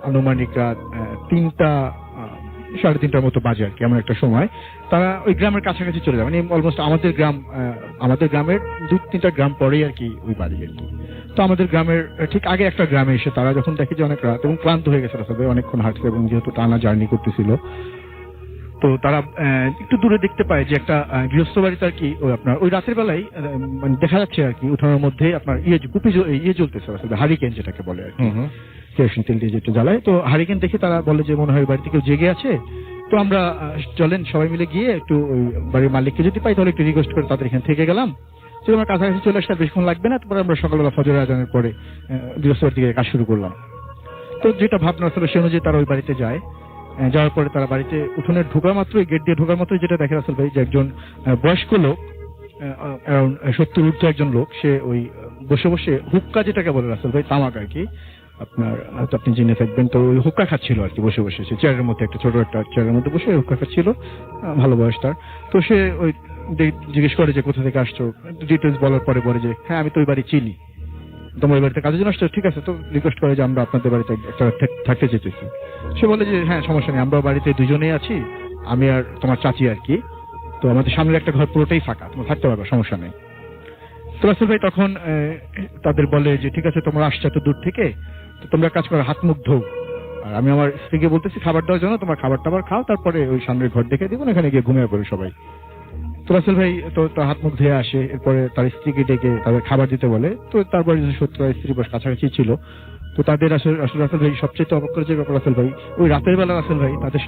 আনুমানিক রাত 3টা 3:30টার মতো বাজে আর কি, এমন একটা সময় তারা ওই গ্রামের কাছাকাছি চলে যায়। মানে অলমোস্ট আমাদের গ্রামের 2-3টা গ্রাম পরেই আর কি ওই বাড়ি আর কি। তো আমাদের গ্রামের ঠিক আগে একটা গ্রামে এসে তারা যখন দেখে যে অনেক রাত এবং ক্লান্ত হয়ে গেছে রাসেল ভাই, অনেকক্ষণ হাঁটছে এবং যেহেতু টানা জার্নি করতেছিল, তো তারা একটু দূরে দেখতে পায় যে একটা গৃহস্থ বাড়িতে আর কি আপনার ওই রাতের বেলায় মানে দেখা যাচ্ছে আর কি উঠানের মধ্যে আপনার ইয়ে জ্বলতেছে আসলে, হারিকেন যেটাকে বলে আর কি, কেরোসিন তেল দিয়ে যেটা জ্বালায়। তো হারিকেন দেখে তারা বলে যে মনে হয় বাড়িতে কেউ জেগে আছে, তো আমরা চলেন সবাই মিলে গিয়ে একটু ওই বাড়ির মালিককে যদি পাই তাহলে একটু রিকোয়েস্ট করে তাদের এখানে থেকে গেলাম। তো আমরা কাছাকাছি চলে আসলে বেশিক্ষণ লাগবে না, তারপরে আমরা সকালবেলা ফজরের আজানের পরে গৃহস্থ বাড়ির দিকে কাজ শুরু করলাম। তো যেটা ভাবনা আসলে সে অনুযায়ী তারা ওই বাড়িতে যায়। যাওয়ার পরে তারা বাড়িতে উঠোনে ঢোকার মাত্রই, গেট দিয়ে ঢোকার মাত্রই যেটা দেখে রাসেল ভাই, যে একজন বয়স্ক লোক, 70 ঊর্ধ্ব একজন লোক, সে ওই বসে বসে হুক্কা যেটাকে বলে রাসেল ভাই, তামাক আর কি, আপনার হয়তো আপনি জেনে থাকবেন। তো ওই হুক্কা খাচ্ছিল আর কি বসে বসে, সে চেয়ারের মধ্যে, একটা ছোট একটা চেয়ারের মধ্যে বসে হুক্কা খাচ্ছিল, ভালো বয়স তার। তো সে ওই জিজ্ঞেস করে যে কোথা থেকে আসছো, ডিটেলস বলার পরে বলে যে হ্যাঁ আমি তো ওই বাড়ি চিনি, তোমার ওই বাড়িতে কাজের জন্য আসছো, ঠিক আছে। তো রিকোয়েস্ট করে যে আমরা আপনাদের বাড়িতে একটা থাকতে যেতেছি। সে বলে যে হ্যাঁ সমস্যা নেই, আমরা বাড়িতে দুজনেই আছি, আমি আর তোমার চাচি আর কি, তো আমাদের সামনের একটা ঘর পুরোটাই ফাঁকা, তোমরা থাকতে পারবে, সমস্যা নেই। তো রাসেল ভাই তখন তাদের বলে যে ঠিক আছে তোমরা আসছো এত দূর থেকে, তো তোমরা কাজ করো, হাত মুখ ধো আর আমি আমার স্ত্রীকে বলতেছি খাবার দেওয়ার জন্য, তোমার খাবার টাবার খাও, তারপরে ওই সামনের ঘর দেখে দিব, এখানে গিয়ে ঘুমিয়ে পড়ে সবাই। তো রাসেল ভাই তো তার হাত মুখ ধুয়ে আসে, এরপরে তার স্ত্রীকে ডেকে তাদের খাবার দিতে বলে। তো তারপরে সত্যি স্ত্রী বস কাছাকাছি ছিল, তো তাদের আসলে রাসেল ভাই সবচেয়ে অবাক করে যে ব্যাপার রাসেল ভাই, ওই রাতের বেলা রাসেল ভাই তাদের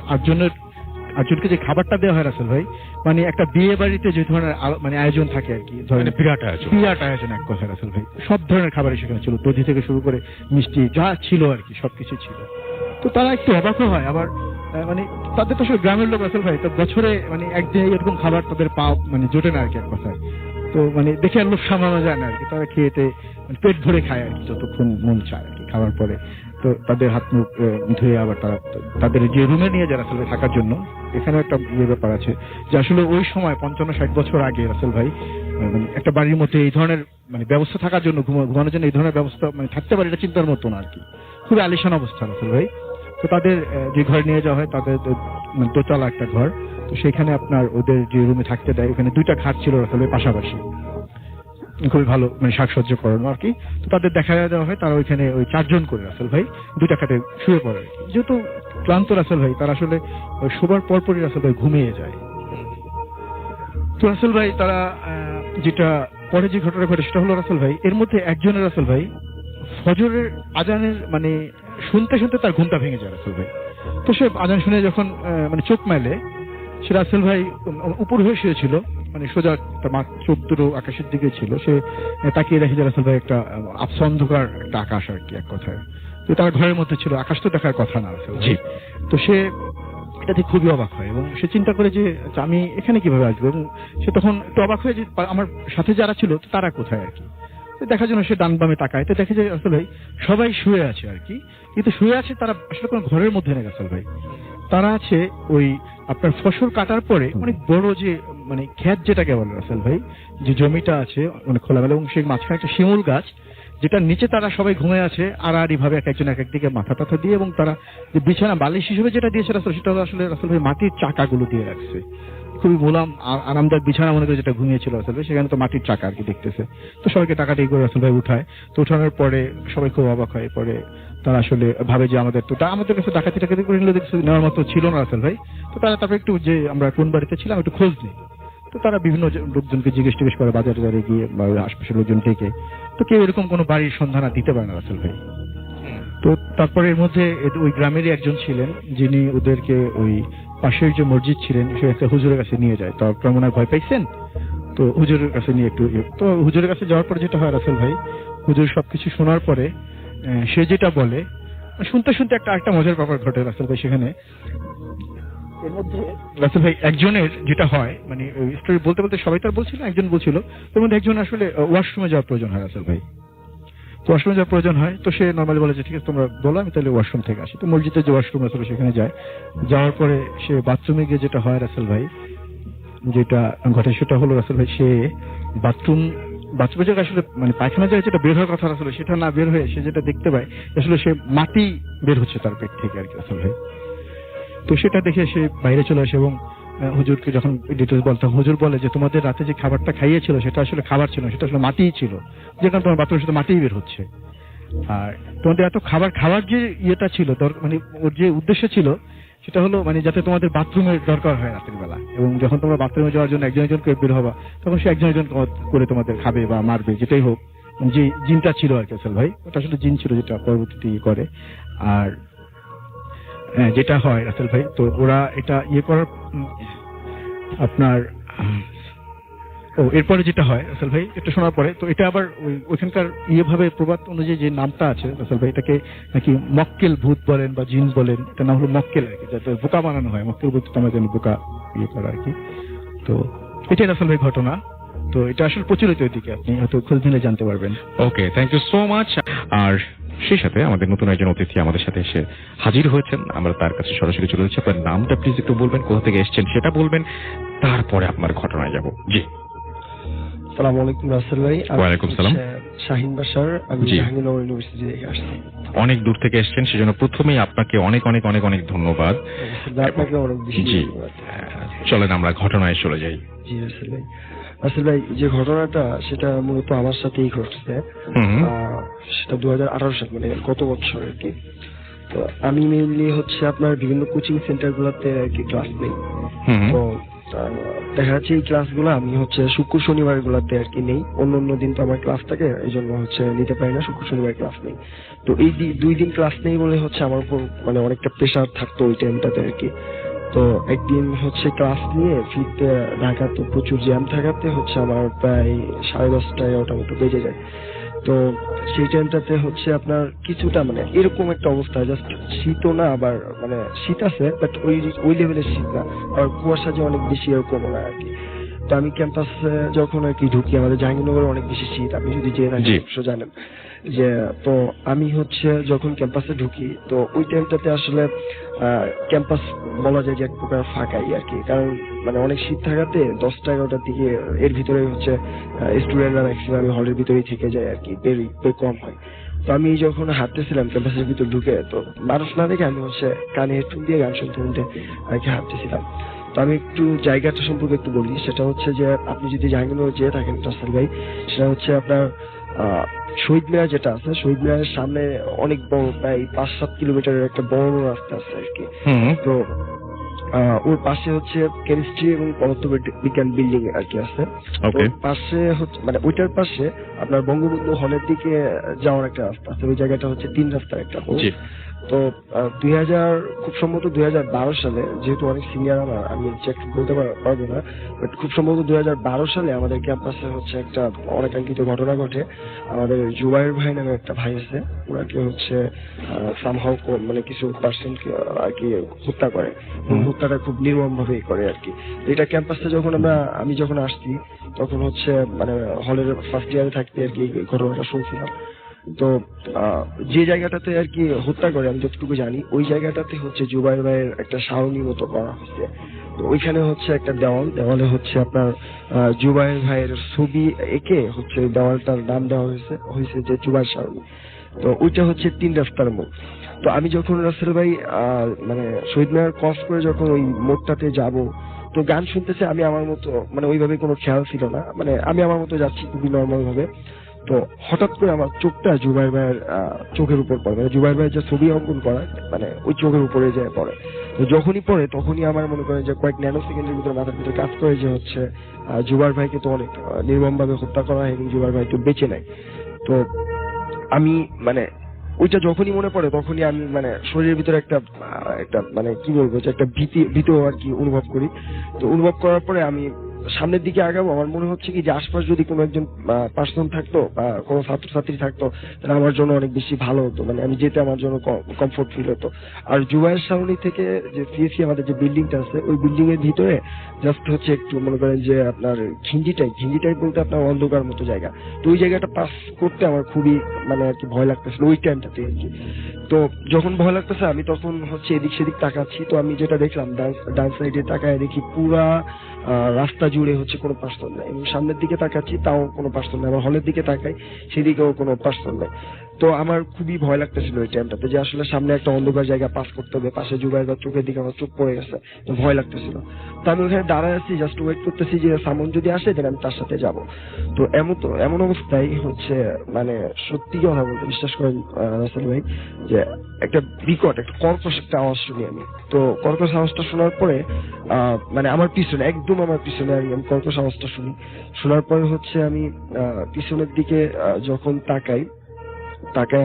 আটজনকে যে খাবারটা দেওয়া হয় রাসেল ভাই, মানে একটা বিয়ে বাড়িতে যে ধরনের মানে আয়োজন থাকে আর কি,
মানে বিরাট আয়োজন।
বিরাট আয়োজন এক কথা রাসেল ভাই। সব ধরনের খাবারই সেখানে ছিল, দধি থেকে শুরু করে মিষ্টি যা ছিল আর কি সবকিছু ছিল। তো তারা একটু অবাকও হয়, আবার মানে তাদের তো আসলে গ্রামের লোক রাসেল ভাই, তো বছরে মানে একদিন এরকম খাবার তাদের পাও মানে জোটে না আর কি এক কথায়। তো মানে দেখে আর লোক সামলানো যায় না আর কি, তারা খেয়েতে পেট ভরে খায় আর কি যতক্ষণ মন চায় আর কি। খাওয়ার পরে তো তাদের হাত মুখ ধুয়ে আবার তারা তাদের যে রুমে নিয়ে যায় আসলে থাকার জন্য, এখানে একটা ব্যাপার আছে যে আসলে ওই সময় 55-60 বছর আগে রাসেল ভাই মানে একটা বাড়ির মধ্যে এই ধরনের মানে ব্যবস্থা থাকার জন্য, ঘুমানোর জন্য এই ধরনের ব্যবস্থা মানে থাকতে পারে এটা চিন্তার মতো না আর কি, খুবই আলিশান অবস্থা রাসেল ভাই। তো তাদের যে ঘরে নিয়ে যাওয়া হয়, তাদের দোতলা একটা ঘর, তো সেখানে আপনার ওদের যে রুমে থাকতে দেয়, ওখানে 2টা খাট ছিল রাসেল ভাই পাশাপাশি, খুবই ভালো মানে সাজসজ্জা করানো আর কি। তো তাদের দেখা দেওয়া হয়, তারা ওইখানে ওই 4 জন করে রাসেল ভাই 2টা খাটে শুয়ে পড়ে আর কি। যেহেতু ক্লান্ত রাসেল ভাই, তারা আসলে শোবার পরপরই রাসেল ভাই ঘুমিয়ে যায়। তো রাসেল ভাই তারা যেটা পরে যে ঘটনা ঘটে সেটা হলো রাসেল ভাই, এর মধ্যে একজনের রাসেল ভাই ফজরের আজানের মানে শুনতে শুনতে তার ঘুমটা ভেঙে যায় রাসেল ভাই। তো সে আজান শুনে যখন মানে চোখ মেলে, সে রাসেল ভাই উপর হয়ে শুয়েছিল, মানে সোজা তার চোখ দুটো আকাশের দিকে ছিল। সে তাকিয়ে দেখে যে রাসেল ভাই একটা আবছা অন্ধকার একটা আকাশ আর কি এক কথায়। তো তার ঘরের মধ্যে ছিল, আকাশ তো দেখার কথা না রাসেল ভাই। তো সে এটাতে খুবই অবাক হয় এবং সে চিন্তা করে যে আচ্ছা, আমি এখানে কিভাবে আসবো, এবং সে তখন একটু অবাক হয়ে যে আমার সাথে যারা ছিল তারা কোথায় আর কি। দেখার জন্য সে ডান বামে তাকায়, তো দেখে যে রাসেল ভাই সবাই শুয়ে আছে আর কি, কিন্তু শুয়ে আছে তারা আসলে কোনো ঘরের মধ্যে নেই রাসেল ভাই। তারা আছে ওই আপনার ফসল কাটার পরে অনেক বড় যে মানে ক্ষেত যেটাকে বলে রাসেল ভাই, যে জমিটা আছে অনেক খোলামেলা, এবং সেই মাঝখানে একটা শিমুল গাছ, যেটার নিচে তারা সবাই ঘুমিয়ে আছে আড়াআড়ি ভাবে, এক একজন এক একদিকে মাথা টাথা দিয়ে, এবং তারা যে বিছানা বালিশ হিসেবে যেটা দিয়েছে রাসেল, সেটা আসলে রাসেল ভাই মাটির চাকাগুলো দিয়ে রাখছে। খুবই মোলাম আরামদায়ক বিছানা মনে করে যেটা ঘুমিয়েছিল রাসেল ভাই, সেখানে তো মাটির চাকা আর কি দেখতেছে। তো সবাইকে টাকাটাই করে রাসেল ভাই উঠায়। তো উঠানোর পরে সবাই খুব অবাক হয়, পরে তারা আসলে ভাবে যে আমাদের কাছে ডাকাতি করে নিলে দেখছে নেওয়ার মতো ছিল না রাসেল ভাই। তো তারা তারপরে একটু যে আমরা কোন বাড়িতে ছিলাম একটু খোঁজ নিই। তো তারা বিভিন্ন লোকজনকে জিজ্ঞেস করে, বাজারে বাজারে গিয়ে বা আশপাশের লোকজন ডেকে, তো কেউ এরকম কোনো বাড়ির সন্ধান দিতে পারে না রাসেল ভাই। তো তারপরে এর মধ্যে ওই গ্রামেরই একজন ছিলেন, যিনি ওদেরকে ওই পাশের যে মসজিদ ছিলেন সে একটা হুজুরের কাছে নিয়ে যায়। তো আপনারা মনে হয় ভয় পাইছেন, তো হুজুরের কাছে নিয়ে একটু, তো হুজুরের কাছে যাওয়ার পরে যেটা হয় রাসেল ভাই, হুজুর সবকিছু শোনার পরে সে যেটা বলে, শুনতে শুনতে একটা মজার ব্যাপার ঘটে রাসেল ভাই সেখানে। এর মধ্যে রাসেল ভাই একজনের যেটা হয় মানে স্টোরি বলতে বলতে সবাই তার বলছিল, একজন বলছিল তার মধ্যে একজন আসলে ওয়াশরুমে যাওয়ার প্রয়োজন হয় রাসেল ভাই। তো ওয়াশরুমে যাওয়ার প্রয়োজন হয়, তো সে নর্মালি বলে যে ঠিক আছে তোমরা বলো, আমি তাহলে ওয়াশরুম থেকে আসি। তো মসজিদের যে ওয়াশরুম রাসেল সেখানে যায়। যাওয়ার পরে সে বাথরুমে গিয়ে যেটা হয় রাসেল ভাই, যেটা ঘটে সেটা হলো রাসেল ভাই, সে বাথরুমে যে আসলে মানে পায়খানা যায় যেটা বের হওয়ার কথা আসলে সেটা না বের হয়ে সে যেটা দেখতে পায় আসলে সে মাটি বের হচ্ছে তার পেট থেকে আর কি রাসেল ভাই। তো সেটা দেখে সে বাইরে চলে আসে এবং হুজুরকে যখন ডিটেলস বলতে, হুজুর বলে যে তোমাদের রাতে যে খাবারটা খাইয়েছিল সেটা আসলে খাবার ছিল, সেটা আসলে মাটিই ছিল, যেখানে তোমার বাথরুমের সাথে মাটিই বের হচ্ছে। আর তোমাদের এত খাবার খাওয়ার যে ইয়েটা ছিল মানে ওর যে উদ্দেশ্য ছিল সেটা হলো মানে যাতে তোমাদের বাথরুমের দরকার হয় রাতের বেলা, এবং যখন তোমরা বাথরুমে যাওয়ার জন্য একজন একজন করে বের হবা তখন সে একজন একজন করে তোমাদের খাবে বা মারবে, যেটাই হোক। যে জিনটা ছিল আর কি রাসেল ভাই, ওটা আসলে জিন ছিল যেটা পরবর্তীতে ইয়ে করে। আর যেটা হয় রাসেল ভাই, তো ওরা এটা ইয়ে করার আপনার এরপরে যেটা হয় রাসেল ভাই, এটা শোনার পরে তো এটা আবার ওইখানকার ভাবে প্রবাদ অনুযায়ী যে নামটা আছে রাসেল ভাই, এটাকে নাকি মক্কেল ভূত বলেন বা জিন বলেন, এটা নাম হলো মক্কেল আর কি, যাতে বোকা বানানো হয়। মক্কেল বলতে আমরা জানি বোকা ইয়ে করা আর কি। তো এটাই রাসেল ভাই ঘটনা। তো এটা আসলে প্রচলিত ওইদিকে, আপনি হয়তো খোঁজ নিলে জানতে পারবেন।
ওকে, থ্যাংক ইউ সো মাচ। আর সেই সাথে আমাদের নতুন একজন অতিথি আমাদের সাথে এসে হাজির হয়েছেন, আমরা তার কাছে সরাসরি চলে যাচ্ছি। আপনার নামটা প্লিজ একটু বলবেন, কোথা থেকে এসেছেন সেটা বলবেন, তারপরে আপনার ঘটনায় যাব। জি,
আসসালামু আলাইকুম রাসেল ভাই।
ওয়ালাইকুম সালাম।
শাহিন বাশার, আমি
জি।
জাহাঙ্গীরনগর ইউনিভার্সিটি থেকে আসছি।
অনেক দূর থেকে এসেছেন, সেজন্য প্রথমেই আপনাকে অনেক অনেক অনেক অনেক ধন্যবাদ।
আপনাকে অনেক বেশি
জি,
ধন্যবাদ।
চলেন আমরা ঘটনায় চলে যাই।
জি রাসেল ভাই। রাসেল ভাই, যে ঘটনাটা সেটা মূলত আমার সাথেই ঘটছে।
হুম।
সেটা 2018 সাল মানে গত বছর আর কি। তো আমি মেইনলি হচ্ছে আপনার বিভিন্ন কোচিং সেন্টার গুলোতে আর কি ক্লাস নেই। তো দেখা যাচ্ছে এই ক্লাসগুলো আমি হচ্ছে শুক্র শনিবার গুলাতে আর কি নেই, অন্য দিন তো আমার ক্লাস থাকে, এই জন্য হচ্ছে নিতে পারি না, শুক্র শনিবার ক্লাস নেই। তো এই 2 দিন ক্লাস নেই বলে হচ্ছে আমার উপর মানে অনেকটা প্রেশার থাকতো ওই টাইমটাতে আর কি। তো একদিন হচ্ছে ক্লাস নিয়ে ফিরতে ঢাকা তো প্রচুর জ্যাম থাকাতে হচ্ছে আমার প্রায় 10:30-11টা মতো বেজে যায়। তো সেই টাইমটাতে হচ্ছে আপনার কিছুটা মানে এরকম একটা অবস্থা, জাস্ট শীতও না, আবার মানে শীত আছে বাট ওই লেভেলের শীত না, আর কুয়াশা যে অনেক বেশি এরকম না আর কি। তো আমি ক্যাম্পাসে যখন আর কি ঢুকি, আমাদের জাহাঙ্গীরনগরে অনেক বেশি শীত, আপনি যদি জেনে থাকেন অবশ্য জানেন যে। তো আমি হচ্ছে যখন ক্যাম্পাসে ঢুকি, তো ওই টাইমটাতে আসলে ক্যাম্পাস বলা যায় যে এক প্রকার ফাঁকাই আর কি, কারণ মানে অনেক শীত থাকাতে 10টা-11টার দিকে এর ভিতরে হচ্ছে স্টুডেন্টরা ম্যাক্সিমাম হলের ভিতরেই থেকে যায় আর কি, বের কম হয়। তো আমি যখন হাঁটতেছিলাম ক্যাম্পাসের ভিতর ঢুকে, তো মানুষ না দেখে আমি হচ্ছে কানে হেডফোন দিয়ে গান শুনতে শুনতে আর কি হাঁটতেছিলাম। তো আমি একটু জায়গাটা সম্পর্কে একটু বলি, সেটা হচ্ছে যে আপনি যদি জাহাঙ্গীরনগর যেয়ে থাকেন রাসেল ভাই, সেটা হচ্ছে আপনার শহীদ মিনার যেটা আছে, শহীদ মিনারের সামনে অনেক বড় প্রায় 5-7 কিলোমিটারের একটা বড় রাস্তা আছে আর কি। তো ওর পাশে হচ্ছে কেমিস্ট্রি এবং পদার্থ বিজ্ঞান বিল্ডিং আর কি আছে। ওর পাশে হচ্ছে মানে ওইটার পাশে আপনার বঙ্গবন্ধু হলের দিকে যাওয়ার একটা রাস্তা আছে, ওই জায়গাটা হচ্ছে 3 রাস্তার একটা হল। তো 2000 খুব সম্ভবত 2012 সালে, যেহেতু অনেক সিনিয়র আমার, আমি এক্সাক্ট বলতে পারবো না, বাট খুব সম্ভবত 2012 সালে আমাদের ক্যাম্পাসে হচ্ছে একটা অনাকাঙ্ক্ষিত ঘটনা ঘটে। আমাদের জুবাইর ভাই নামে একটা ভাই আছে, ওনাকে হচ্ছে সামহাউ মানে কিছু পার্সেন্ট আর কি হত্যা করে, হত্যাটা খুব নির্মম ভাবে করে আর কি। এটা ক্যাম্পাসে যখন আমি যখন আসছি, তখন হচ্ছে মানে হলের ফার্স্ট ইয়ারে থাকতে আর কি ঘটনাটা শুনছিলাম। তো যে জায়গাটাতে আর কি হত্যা করে, আমি যতটুকু জানি ওই জায়গাটাতে হচ্ছে জুবাইর ভাইয়ের একটা সারণী মতো করা হচ্ছে। তো ওইখানে হচ্ছে একটা দেওয়ালে হচ্ছে আপনার জুবাইর ভাইয়ের ছবি এঁকে হচ্ছে ওই দেওয়ালটার নাম দেওয়া হয়েছে যে জুবাইর সারণী। তো ওইটা হচ্ছে 3 রাস্তার মোড়। তো আমি যখন রাসেল ভাই মানে শহীদ মিনার ক্রস করে যখন ওই মোড়টাতে যাব, তো গান শুনতেছে, আমি আমার মতো মানে ওইভাবে কোনো খেয়াল ছিল না, মানে আমি আমার মতো যাচ্ছি খুবই নর্মাল ভাবে। তো হঠাৎ করে আমার চোখটা জুবাইর ভাইয়ের চোখের উপর পড়ে, মানে জুবাইর ভাইয়ের যে ছবি অঙ্কন করা মানে ওই চোখের উপরে যায় পড়ে। তো যখনই পড়ে তখনই আমার মনে করেন যে কয়েক ন্যানো সেকেন্ডের ভিতরে মাথার ভিতরে কাজ করে যে হচ্ছে জুবাইর ভাইকে তো অনেক নির্মম ভাবে হত্যা করা হয় এবং জুবাইর ভাই তো বেঁচে নাই। তো আমি মানে ওইটা যখনই মনে পড়ে তখনই আমি মানে শরীরের ভিতরে একটা মানে কি বলবো যে একটা ভীত আর কি অনুভব করি। তো অনুভব করার পরে আমি সামনের দিকে আগাবো, আমার মনে হচ্ছে কি যে আশপাশ যদি কোনো একজন পার্সন থাকতো বা কোনো ছাত্রছাত্রী থাকতো, তাহলে আমার জন্য অনেক বেশি ভালো হতো, মানে আমি যেতে আমার জন্য কমফোর্ট ফিল হতো। আর জুবাইর সারণী থেকে যে সিএসসি আমাদের যে বিল্ডিংটা আছে, ওই বিল্ডিং এর ভিতরে জাস্ট হচ্ছে একটু মনে করেন যে আপনার ঘিঞ্জি টাইপ বলতে আপনার অন্ধকার মতো জায়গা। তো ওই জায়গাটা পাস করতে আমার খুবই মানে আর কি ভয় লাগতেছিল ওই টাইমটাতে আর কি। তো যখন ভয় লাগতেছে আমি তখন হচ্ছে এদিক সেদিক তাকাচ্ছি। তো আমি যেটা দেখলাম ডান সাইডে তাকায় দেখি পুরা রাস্তা জুড়ে হচ্ছে কোনো পার্সন নাই, এবং সামনের দিকে তাকাচ্ছি তাও কোনো পার্সন নাই, আবার হলের দিকে তাকাই সেদিকেও কোনো পার্সন নাই। তো আমার খুবই ভয় লাগতেছিল ওই টাইমটাতে যে আসলে সামনে একটা অন্ধকার জায়গা পাস করতে হবে, পাশে জুবাইর চোখের দিকে আমার চোখ পড়ে গেছে, তো ভয় লাগতেছিল। তো আমি ওখানে দাঁড়ায় আছি, জাস্ট ওয়েট করতেছি যে সামন যদি আসে দেন আমি তার সাথে যাব। তো এমন অবস্থায় হচ্ছে মানে সত্যি কথা বলতে বিশ্বাস করেন রাসেল ভাই, যে একটা বিকট একটা কর্কশ একটা আওয়াজ শুনি আমি। তো কর্কশ আওয়াজটা শোনার পরে মানে আমার পিছনে একদম আমার পিছনে আমি কর্কশ আওয়াজটা শোনার পরে হচ্ছে আমি পিছনের দিকে যখন তাকাই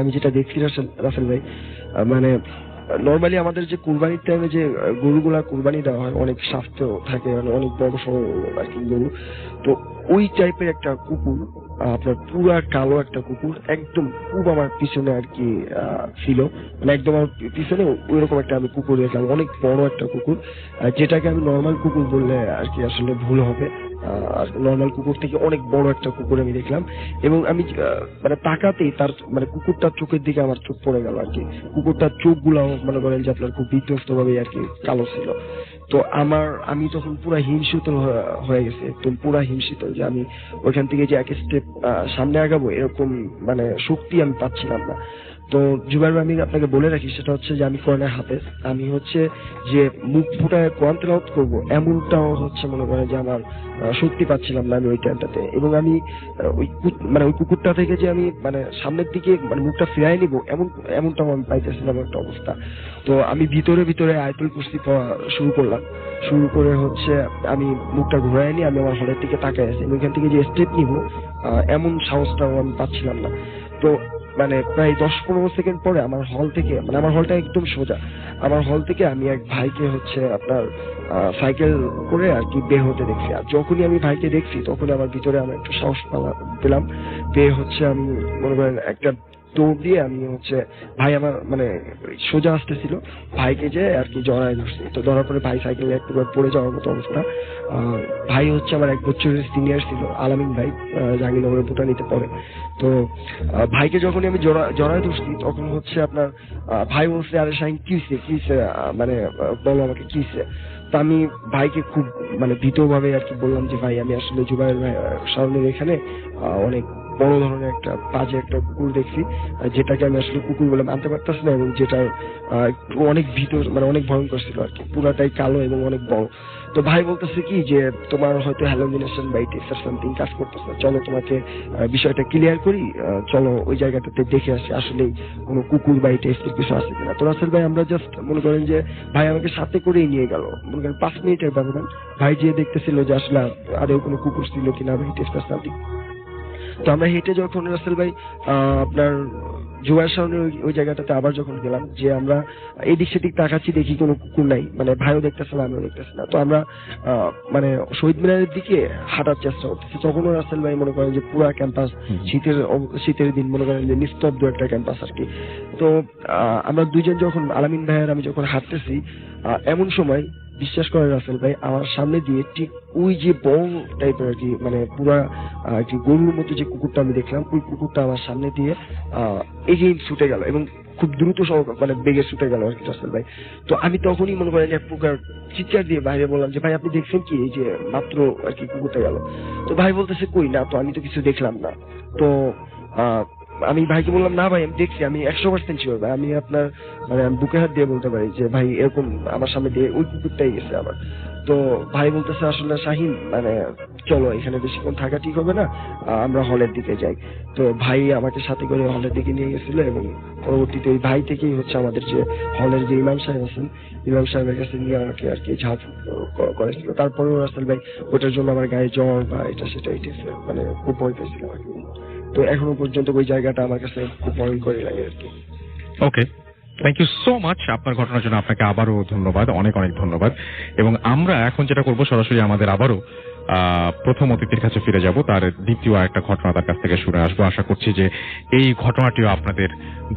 আমি যেটা দেখছি রাসেল ভাই, মানে নর্মালি আমাদের যে কুরবানির টাইমে যে গরুগুলা কুরবানি দেওয়া হয় অনেক স্বাস্থ্য থাকে, মানে অনেক বড় সড়ো আর কি গরু। তো ওই টাইপের একটা কুকুর, আপনার পুরা কালো একটা কুকুর একদম খুব আমার পিছনে আর কি ছিল, মানে একদম আমার পিছনে ওইরকম একটা আমি কুকুর দেখলাম, অনেক বড় একটা কুকুর, যেটাকে আমি নর্মাল কুকুর বললে আর কি আসলে ভুল হবে। আর নর্মাল কুকুর থেকে অনেক বড় একটা কুকুর আমি দেখলাম, এবং আমি মানে তাকাতেই তার মানে কুকুরটার চোখের দিকে আমার চোখ পড়ে গেল আর কি। কুকুরটার চোখ গুলাও মনে করেন যে আপনার খুব বিধ্বস্ত ভাবে আর কি কালো ছিল। তো আমি তখন পুরা হিমশীত হয়ে গেছে, একদম পুরা হিমশীত, যে আমি ওইখান থেকে যে এক স্টেপ সামনে আগাবো এরকম মানে শক্তি আমি পাচ্ছিলাম না। তো জুবাইর ভাই, আমি আপনাকে বলে রাখি, সেটা হচ্ছে যে আমি কোরআনের হাফেজ। আমি হচ্ছে যে মুখ ফুটায় কোরআন তেলাওয়াত করবো এমনটাও হচ্ছে মনে করেন যে আমার শক্তি পাচ্ছিলাম না আমি ওই টাইমটাতে। এবং আমি ওই কুকুরটা থেকে যে আমি মানে সামনের দিকে মানে মুখটা ফিরাই নিবো এমনটাও আমি পাইতেছিলাম একটা অবস্থা। তো আমি ভিতরে ভিতরে আয়াতুল কুরসি পড়া শুরু করলাম। শুরু করে হচ্ছে আমি মুখটা ঘুরাই নিয়ে আমি আমার হলের দিকে তাকাই আছি। ওইখান থেকে যে স্টেপ নিব এমন সাহসটাও আমি পাচ্ছিলাম না। তো মানে প্রায় 10-15 সেকেন্ড পরে আমার হল থেকে, মানে আমার হলটা একদম সোজা, আমার হল থেকে আমি এক ভাইকে হচ্ছে আপনার সাইকেল করে আর কি বের হতে দেখছি। আর যখনই আমি ভাইকে দেখছি তখন আমার ভিতরে আমি একটু সাহস পেলাম। পেয়ে হচ্ছে আমি মনে করেন একটা দৌড় দিয়ে আমি হচ্ছে ভাই আমার মানে সোজা আসতেছিল, ভাইকে যে আর কি জড়ায় ধরছি। তো ধরার পরে ভাই সাইকেলে একটু পড়ে যাওয়ার মতো অবস্থা। ভাই হচ্ছে আমার 1 বছরের সিনিয়র ছিল, আলামিন ভাই, জাহাঙ্গীরনগরের ভুটানিতে পড়ে। তো ভাইকে যখনই আমি জড়ায় ধরছি তখন হচ্ছে আপনার ভাই বলছে, আরে শাহিন কিসে মানে বলো আমাকে কিসে। তো আমি ভাইকে খুব মানে ভীতভাবে আর কি বললাম যে ভাই আমি আসলে জুবাইর ভাই সামনের এখানে অনেক বড় ধরনের একটা বাজে একটা কুকুর দেখছি, যেটাকে আমি আসলে কুকুর বলে মানতে পারতাছি না, এবং যেটা অনেক ভিতর মানে অনেক ভয়ঙ্কর ছিল আর কি, পুরাটাই কালো এবং অনেক বড়। তো ভাই বলতেছে কি যে তোমার হয়তো হ্যালুমিনেশন বা টেক্সার সামথিং কাজ করতেছে, চলো তোমাকে বিষয়টা ক্লিয়ার করি, চলো ওই জায়গাটাতে দেখে আসি আসলে কোনো কুকুর বা টেস্টের কিছু আছে কিনা। তো রাসেল ভাই আমরা জাস্ট মনে করেন যে ভাই আমাকে সাথে করেই নিয়ে গেল, মনে করেন 5 মিনিটের ব্যবধান। ভাই যে দেখতেছিল যে আসলে আদৌ কোনো কুকুর ছিল কিনা বা টেস্টার সামথিং। তো আমরা হেঁটে যখন রাসেল ভাই আপনার জুবাইয়ের সামনে ওই জায়গাটাতে আবার যখন গেলাম, যে আমরা এদিক সেদিক তাকাচ্ছি, দেখি কোনো কুকুর নাই, মানে ভাইও দেখতেছে না আমিও দেখতেছি না। তো আমরা মানে শহীদ মিনারের দিকে হাঁটার চেষ্টা করতেছি। তখনও রাসেল ভাই মনে করেন যে পুরা ক্যাম্পাস, শীতের দিন মনে করেন যে নিস্তব্ধ একটা ক্যাম্পাস আর কি। তো আমরা দুইজন যখন আলামিন ভাইয়ের আমি যখন হাঁটতেছি, এমন সময় বিশ্বাস করেন রাসেল ভাই আমার সামনে দিয়ে ঠিক ওই যে বং টাইপের আর কি মানে পুরা কি গরুর মতো যে কুকুরটা আমি দেখলাম, ওই কুকুরটা আমার সামনে দিয়ে এগিয়ে ছুটে গেল এবং খুব দ্রুত মানে বেগে ছুটে গেল আর কি রাসেল ভাই। তো আমি তখনই মনে করেন এক প্রকার চিৎকার দিয়ে বাইরে বললাম যে ভাই আপনি দেখছেন কি, এই যে মাত্র আর কি কুকুরটা গেল। তো ভাই বলতেছে কই না, তো আমি তো কিছু দেখলাম না। তো আমি ভাইকে বললাম না ভাই আমি দেখছি, আমি 100% শিওর ভাই, আমি আপনার মানে আমি বুকে হাত দিয়ে বলতে পারি যে ভাই এরকম আমার সামনে দিয়ে ওই কুকুরটাই গেছে আমার। তো ভাই বলতেছে আসলে শাহিন মানে চলো এখানে বেশিক্ষণ থাকা ঠিক হবে না, আমরা হলের দিকে যাই। তো ভাই আমাকে সাথে করে হলের দিকে নিয়ে গেছিল এবং পরবর্তীতে ওই ভাই থেকেই হচ্ছে আমাদের যে হলের যে ইমাম সাহেব আছেন, ইমাম সাহেবের কাছে নিয়ে আমাকে আর কি ঝাঁপ করেছিল। তারপরেও রাসেল ভাই ওটার জন্য আমার গায়ে জ্বর বা এটা সেটা মানে খুব ভয় পেয়েছিলাম আর কি। তো এখনো পর্যন্ত ওই জায়গাটা আমার কাছে খুব ভয়ঙ্করই লাগে আর কি।
ওকে, থ্যাংক ইউ সো মাচ। আপনার ঘটনার জন্য আপনাকে আবারও ধন্যবাদ, অনেক অনেক ধন্যবাদ। এবং আমরা এখন যেটা করব, সরাসরি আমাদের আবারও প্রথম অতিথির কাছে ফিরে যাব, তার দ্বিতীয় একটা ঘটনা তার কাছ থেকে শুনে আসবো। আশা করছি যে এই ঘটনাটিও আপনাদের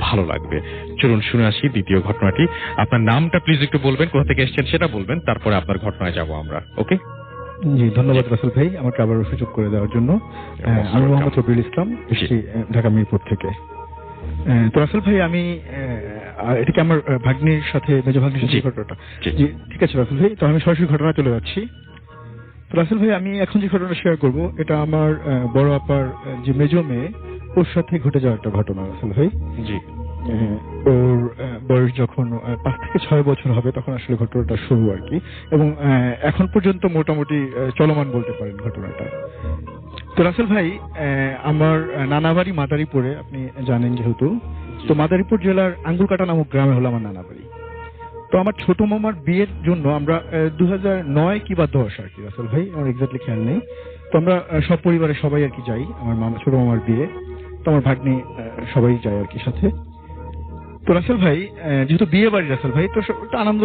ভালো লাগবে। চলুন শুনে আসি দ্বিতীয় ঘটনাটি। আপনার নামটা প্লিজ একটু বলবেন, কোথা থেকে এসেছেন সেটা বলবেন, তারপরে আপনার ঘটনায় যাব আমরা। ওকে,
জি ধন্যবাদ রাসেল ভাই আমাকে আবার সুযোগ করে দেওয়ার জন্য। আমি মোহাম্মদ রবিউল ইসলাম, এসেছি ঢাকা মিরপুর থেকে। তো রাসেল ভাই আমি এটাকে আমার ভাগ্নির সাথে, মেজো ভাগ্নির সাথে ঘটনাটা, জি ঠিক আছে রাসেল ভাই। তো আমি সরাসরি ঘটনা চলে যাচ্ছি। তো রাসেল ভাই আমি এখন যে ঘটনাটা শেয়ার করব, এটা আমার বড় আপার যে মেজো মেয়ে, ওর সাথে ঘটে যাওয়া একটা ঘটনা রাসেল ভাই।
জি,
ওর বয়স যখন 5 থেকে 6 বছর হবে তখন আসলে ঘটনাটা শুরু আর কি, এবং এখন পর্যন্ত মোটামুটি চলমান বলতে পারেন ঘটনাটা। তো রাসেল ভাই আমার নানা বাড়ি মাদারীপুরে, আপনি জানেন যেহেতু। তো মাদারীপুর জেলার আঙ্গুলকাটা নামক গ্রামে হলো আমার নানা বাড়ি। তো আমার ছোট মামার বিয়ের জন্য আমরা 2009 কি বা 10 আর কি রাসেল ভাই, আমার এক্স্যাক্টলি খেয়াল নেই। তো আমরা সব পরিবারের সবাই আর কি যাই, আমার ছোট মামার বিয়ে। তো আমার ভাগ্নি সবাই যায় আর কি সাথে। তো রাসেল ভাই যেহেতু বিয়ে বাড়ি রাসেল ভাই, তো একটা আনন্দ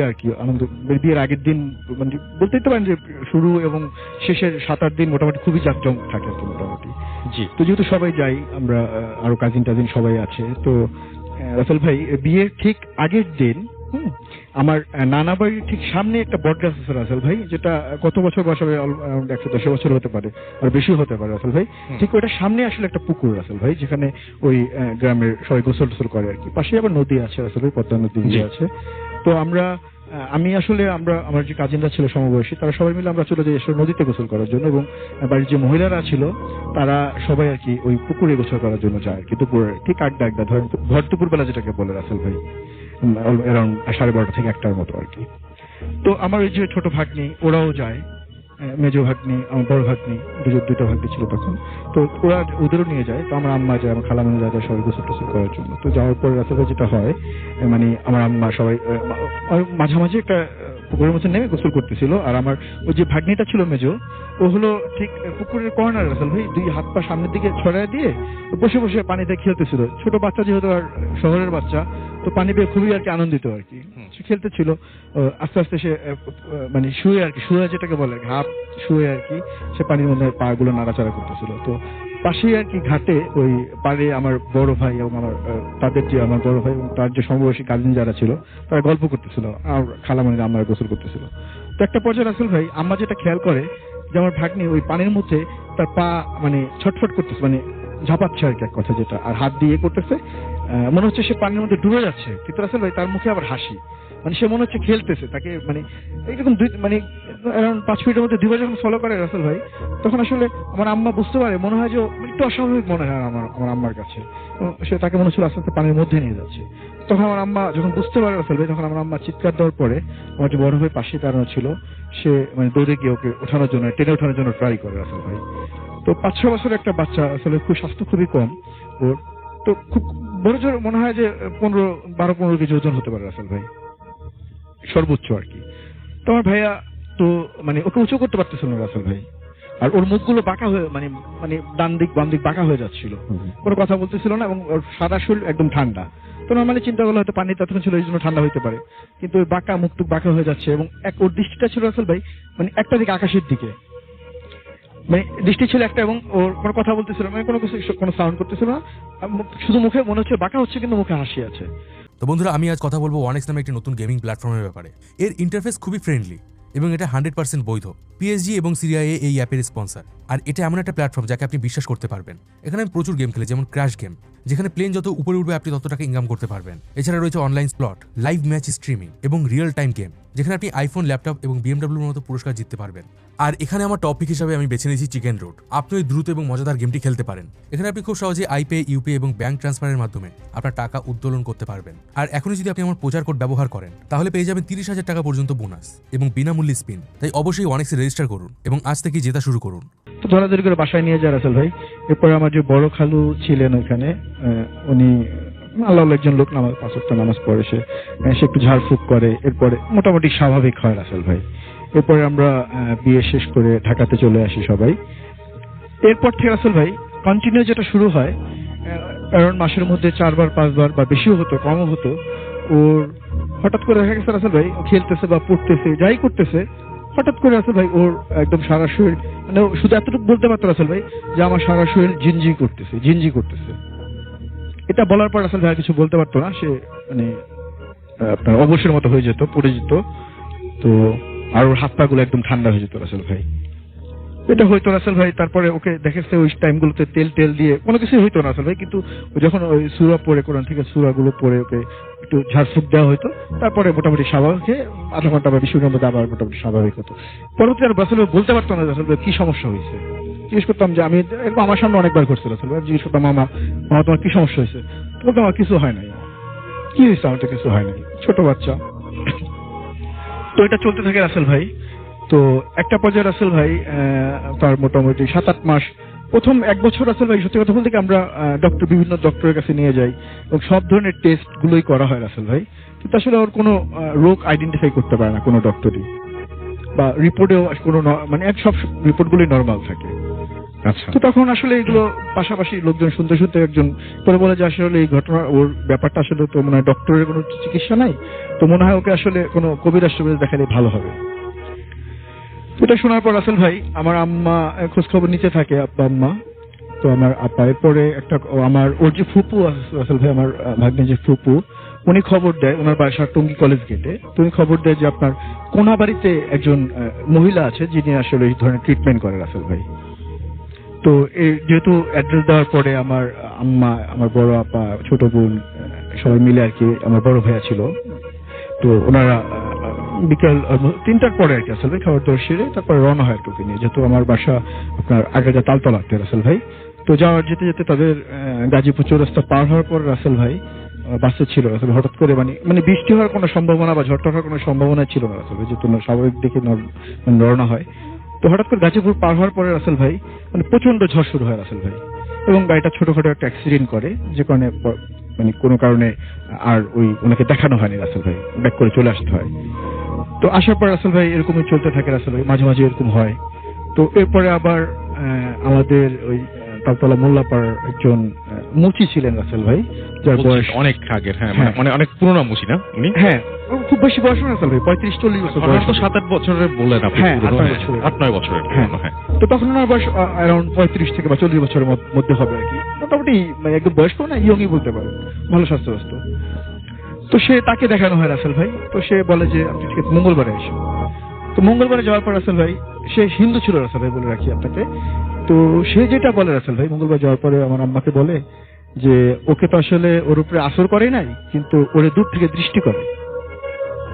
আর কি, আনন্দ বিয়ের আগের দিন মানে বলতেই তো পারেন যে শুরু এবং শেষের 7-8 দিন মোটামুটি খুবই জাঁকজমক থাকে আর কি মোটামুটি।
জি,
তো যেহেতু সবাই যাই আমরা, আরো কাজিন টাজিন সবাই আছে। তো রাসেল ভাই বিয়ের ঠিক আগের দিন আমার নানা বাড়ির ঠিক সামনে একটা বট গাছ আছে রাসেল ভাই, যেটা কত বছর বয়স হবে, 110 বছর হতে পারে, আর বেশি হতে পারে রাসেল ভাই। ঠিক ওইটার সামনে আসলে একটা পুকুর রাসেল ভাই, যেখানে ওই গ্রামের সবাই গোসল টোসল করে আর কি। পাশে আবার নদী আছে রাসেল ভাই, পদ্মা নদী আছে। তো আমরা আমি আসলে আমার যে কাজিনরা ছিল সমবয়সী, তারা সবাই মিলে আমরা চলে যাই আসলে নদীতে গোসল করার জন্য, এবং বাড়ির যে মহিলারা ছিল তারা সবাই আর কি ওই পুকুরে গোসল করার জন্য যায় আর কি, দুপুরে ঠিক আড্ডা ধরেন ভর দুপুর বেলা যেটাকে বলে রাসেল ভাই, অ্যারাউন্ড 12:30 থেকে 1টার মতো আর কি। তো আমার ওই যে ছোট ভাগ্নি ওরাও যায়, মেজো ভাগ্নি, আমার বড় ভাগ্নি, দুটো ভাগ্নি ছিল তখন, তো ওরা ওদেরও নিয়ে যায়। তো আমার আম্মা যায়, আমার খালামণি যায় সবাই গোসল টোসল করার জন্য। তো যাওয়ার পরে রাসেল ভাই যেটা হয়, মানে আমার আম্মা সবাই মাঝামাঝি একটা পুকুরের মধ্যে নেমে গোসল করতেছিল, আর আমার ওই যে ভাগ্নিটা ছিল মেজো, ও হলো ঠিক পুকুরের কর্নার রাসেল ভাই, 2 হাত পা সামনের দিকে ছড়ায় দিয়ে বসে বসে পানিতে খেলতেছিল। ছোট বাচ্চা যেহেতু, আর শহরের বাচ্চা, তো পানি পেয়ে খুবই আর কি আনন্দিত আর কি, সে খেলতেছিল। আস্তে আস্তে সে মানে শুয়ে যেটাকে বলে ঘাপ শুয়ে আর কি, সে পানির মধ্যে পা গুলো নাড়াচাড়া করতেছিল। তো পাশেই আর কি ঘাটে ওই পারে আমার বড় ভাই এবং তাদের যে আমার বড় ভাই এবং তার যে সমবয়সী কাজিন যারা ছিল তারা গল্প করতেছিল, আর খালামণিরা আমার গোসল করতেছিল। তো একটা পর্যায়ে রাসেল ভাই আম্মা যেটা খেয়াল করে যে আমার ভাগ্নি ওই পানির মধ্যে তার পা মানে ছটফট করতেছে, মানে ঝাঁপাচ্ছে আর কি এক কথা যেটা, আর হাত দিয়ে করতেছে, মনে হচ্ছে সে পানির মধ্যে ডুবে যাচ্ছে, কিন্তু রাসেল ভাই তার মুখে আবার হাসি, মানে সে মনে হচ্ছে খেলতেছে। তাকে মানে এইরকম মানে 5 মিনিটের মধ্যে 2বার যখন ফলো করে রাসেল ভাই, তখন আসলে আমার আম্মা বুঝতে পারে, মনে হয় যে একটু অস্বাভাবিক মনে হয় আমার আম্মার কাছে, সে তাকে মনে হচ্ছিল আস্তে আস্তে পানির মধ্যে নিয়ে যাচ্ছে। তখন আমার আম্মা যখন বুঝতে পারে রাসেল ভাই, তখন আমার আম্মা চিৎকার দেওয়ার পরে আমার যে বড় ভাই পাশে দাঁড়ানো ছিল, সে মানে দৌড়ে গিয়ে ওকে টেনে ওঠানোর জন্য ট্রাই করে রাসেল ভাই। তো 5-6 বছরের একটা বাচ্চা, আসলে স্বাস্থ্য খুবই কম ওর, তো খুব বড় জোর মনে হয় যে 12-15 কেজি ওজন হতে পারে রাসেল ভাই, সর্বোচ্চ আর কি। তো আমার ভাইয়া তো মানে ওকে উঁচু করতে পারতেছিল না রাসেল ভাই, আর ওর মুখগুলো বাঁকা হয়ে মানে মানে ডান দিক বাম দিক বাঁকা হয়ে যাচ্ছিল, কোনো কথা বলতেছিল না, এবং ওর সাদা শরীর একদম ঠান্ডা। তো নর্মালি চিন্তা করলে হয়তো পানি ততক্ষণ ছিল এই জন্য ঠান্ডা হইতে পারে, কিন্তু ওই বাঁকা মুখটুক বাঁকা হয়ে যাচ্ছে, এবং ওর দৃষ্টিটা ছিল রাসেল ভাই মানে একটা দিকে আকাশের দিকে, মানে দৃষ্টি ছিল একটা, এবং ওর কোনো কথা বলতেছিল মানে কোনো কিছু কোনো সাউন্ড করতেছিল না, শুধু মুখে মনে হচ্ছে বাঁকা হচ্ছে কিন্তু মুখে হাসি আছে।
তো বন্ধুরা, আমি আজ কথা বলবো 1x নামে একটি নতুন গেমিং প্ল্যাটফর্মের ব্যাপারে। এর ইন্টারফেস খুবই ফ্রেন্ডলি এবং এটা 100% বৈধ। পিএসজি এবং সিরিয়াএ এই অ্যাপের স্পন্সর, আর এটা এমন একটা প্ল্যাটফর্ম যাকে আপনি বিশ্বাস করতে পারবেন। এখানে আমি প্রচুর গেম খেলি, যেমন ক্র্যাশ গেম, যেখানে প্লেন যত উপরে উঠবে আপনি তত টাকা ইনকাম করতে পারবেন। এছাড়া রয়েছে online slot, live match streaming এবং রিয়েল টাইম গেম, যেখানে আপনি আইফোন, ল্যাপটপ এবং বিএমডব্লিউর মতো পুরস্কার জিততে পারবেন। আর এখানে আমার টপিক হিসাবে আমি বেছে নিয়েছি চিকেন রোড। আপনি ওই দ্রুত এবং মজাদার গেমটি খেলতে পারেন। এখানে আপনি খুব সহজে আইপে, ইউপি এবং ব্যাংক ট্রান্সফারের মাধ্যমে আপনার টাকা উত্তোলন করতে পারবেন। আর এখনই যদি আপনি আমার প্রচার কোড ব্যবহার করেন, তাহলে পেয়ে যাবেন 30,000 টাকা পর্যন্ত বোনাস এবং বিনামূল্যে স্পিন। তাই অবশ্যই 1x রেজিস্টার করুন এবং আজ থেকেই জেতা শুরু করুন।
তো ধরাধরি করে বাসায় নিয়ে যায় রাসেল ভাই। এরপরে আমার যে বড় খালু ছিলেন ওইখানে, উনি আল্লাহ একজন লোক, নামাজ 5 ওয়াক্ত নামাজ পড়ে, সে একটু ঝাড়ফুঁক করে, এরপরে মোটামুটি স্বাভাবিক হয় রাসেল ভাই। এরপরে আমরা বিয়ে শেষ করে ঢাকাতে চলে আসি সবাই। এরপর থেকে রাসেল ভাই কন্টিনিউ যেটা শুরু হয়, কারণ মাসের মধ্যে 4বার 5বার বা বেশিও হতো, কমও হতো, ওর হঠাৎ করে দেখা গেছে রাসেল ভাই ও খেলতেছে বা পড়তেছে, যাই করতেছে, হঠাৎ করে রাসেল ভাই ওর একদম সারা শরীর, মানে শুধু এতটুকু বলতে পারতো রাসেল ভাই যে আমার সারা শরীর ঝিনঝি করতেছে। এটা বলার পর রাসেল ভাই কিছু বলতে পারতো না, সে মানে আপনার অবসরের মতো হয়ে যেত, পড়ে যেত, তো আর ওর হাত পা গুলো একদম ঠান্ডা হয়ে যেত রাসেল ভাই। এটা হইতো রাসেল ভাই। তারপরে ওকে দেখেছে ওই টাইমগুলোতে তেল দিয়ে কোনো কিছু হইতো না রাসেল ভাই, কিন্তু যখন ওই সূরা পড়ে, কোরআন থেকে সূরাগুলো পড়ে ওকে একটু ঝাড়ফুঁক দেওয়া হতো, তারপরে মোটামুটি স্বাভাবিক, আধা ঘন্টা বা 20 মিনিটের মধ্যে আবার মোটামুটি স্বাভাবিক হতো। পরবর্তী আর রাসেল ভাই বলতে পারতো না রাসেল ভাই কি সমস্যা হয়েছে। জিজ্ঞেস করতাম যে আমি আমার সামনে অনেকবার ঘটছে রাসেল ভাই, জিজ্ঞেস করতাম মামা তোমার কি সমস্যা হয়েছে, বলতাম আমার কিছু হয় নাই। কি হয়েছে? আমার তো কিছু হয় নাই, ছোট বাচ্চা। তো এটা চলতে থাকে রাসেল ভাই। তো একটা পর্যায়ে রাসেল ভাই তার মোটামুটি 7-8 মাস, প্রথম 1 বছর রাসেল ভাই সত্যি কথা বলতে আমরা বিভিন্ন ডক্টরের কাছে নিয়ে যাই এবং সব ধরনের টেস্ট গুলোই করা হয় রাসেল ভাই, কিন্তু আসলে ওর কোনো রোগ আইডেন্টিফাই করতে পারে না কোনো ডক্টরই, বা রিপোর্টেও কোনো মানে সব রিপোর্টগুলোই নর্মাল থাকে।
আচ্ছা,
তো তখন আসলে এগুলো পাশাপাশি লোকজন শুনতে একজন পরে বলে যে আসলে এই ঘটনা, ওর ব্যাপারটা আসলে তো মনে হয় ডক্টরের কোনো চিকিৎসা নাই, তো মনে হয় ওকে আসলে কোনো কবিরাজ দেখালে ভালো হবে। এটা শোনার পর রাসেল ভাই আমার আম্মা খোঁজ খবর নিতে থাকে, আব্বা আম্মা। তো আমার আপা, এরপরে ওর যে ফুপু রাসেল ভাই, আমার ভাগ্নে যে ফুপু, উনি খবর দেয়, ওনার বাসা টঙ্গী কলেজ গেটে, তো উনি খবর দেয় যে আপনার কোনাবাড়িতে একজন মহিলা আছে যিনি আসলে এই ধরনের ট্রিটমেন্ট করে রাসেল ভাই। তো যেহেতু অ্যাড্রেস দেওয়ার পরে আমার আম্মা, আমার বড় আপা, ছোট বোন সবাই মিলে আর কি, আমার বড় ভাইয়া ছিল, তো ওনারা বিকাল 3টার পরে আর কি রাসেল ভাই, খাবার দাবার সেরে তারপরে রওনা হয় আর কি ওকে নিয়ে, যেহেতু আমার বাসা আপনার আগারগা তালতলাতে রাসেল ভাই। তো যাওয়ার যেতে যেতে তাদের গাজীপুর চৌরাস্তা পার হওয়ার পর রাসেল ভাই বাসে ছিল রাসেল, হঠাৎ করে মানে বৃষ্টি হওয়ার কোনো সম্ভাবনা বা ঝড় হওয়ার কোনো সম্ভাবনা ছিল না রাসেল ভাই, যেহেতু স্বাভাবিক দিকে রওনা হয়। তো হঠাৎ করে গাজীপুর পার হওয়ার পরে রাসেল ভাই মানে প্রচন্ড ঝড় শুরু হয় রাসেল ভাই, এবং গাড়িটা ছোটখাটো একটা অ্যাক্সিডেন্ট করে, যে কারণে মানে কোনো কারণে আর ওনাকে দেখানো হয়নি রাসেল ভাই, ব্যাক করে চলে আসতে হয়। তো আসার পর রাসেল ভাই এরকমই চলতে থাকে রাসেল ভাই, মাঝে মাঝে এরকম হয়। তো এরপরে আবার আমাদের ওই তালতলা মোল্লাপাড়ার একজন মুচি ছিলেন রাসেল ভাই, যার বয়স
অনেক আগের, হ্যাঁ মানে অনেক পুরোনো মুচি না উনি?
হ্যাঁ, খুব বেশি বয়স না রাসেল ভাই, 35-40 বছর বয়স।
7-8 বছরের বললেন আপনি?
হ্যাঁ,
8-9 বছরের।
হ্যাঁ।
হ্যাঁ।
তো তখন ওনার বয়স অ্যারাউন্ড 35 থেকে বা 40 বছরের মধ্যে হবে আর কি, মোটামুটি মানে একদম বয়স্ক না, ইয়ংই বলতে পারেন, ভালো স্বাস্থ্যগ্রস্ত। তো তাকে দেখানো হয় রাসেল ভাই। তো সে বলে যে আপনি ঠিক আছে মঙ্গলবারে আসুন। তো মঙ্গলবারে যাওয়ার পর রাসেল ভাই, সে হিন্দু ছিল রাসেল ভাই, বলে রাখি আপনাকে। তো সে যেটা বলে রাসেল ভাই, মঙ্গলবার যাওয়ার পরে আমার আম্মাকে বলে যে ওকে তো আসলে ওর উপরে আসর করে নাই, কিন্তু ওরে দূর থেকে দৃষ্টি করে,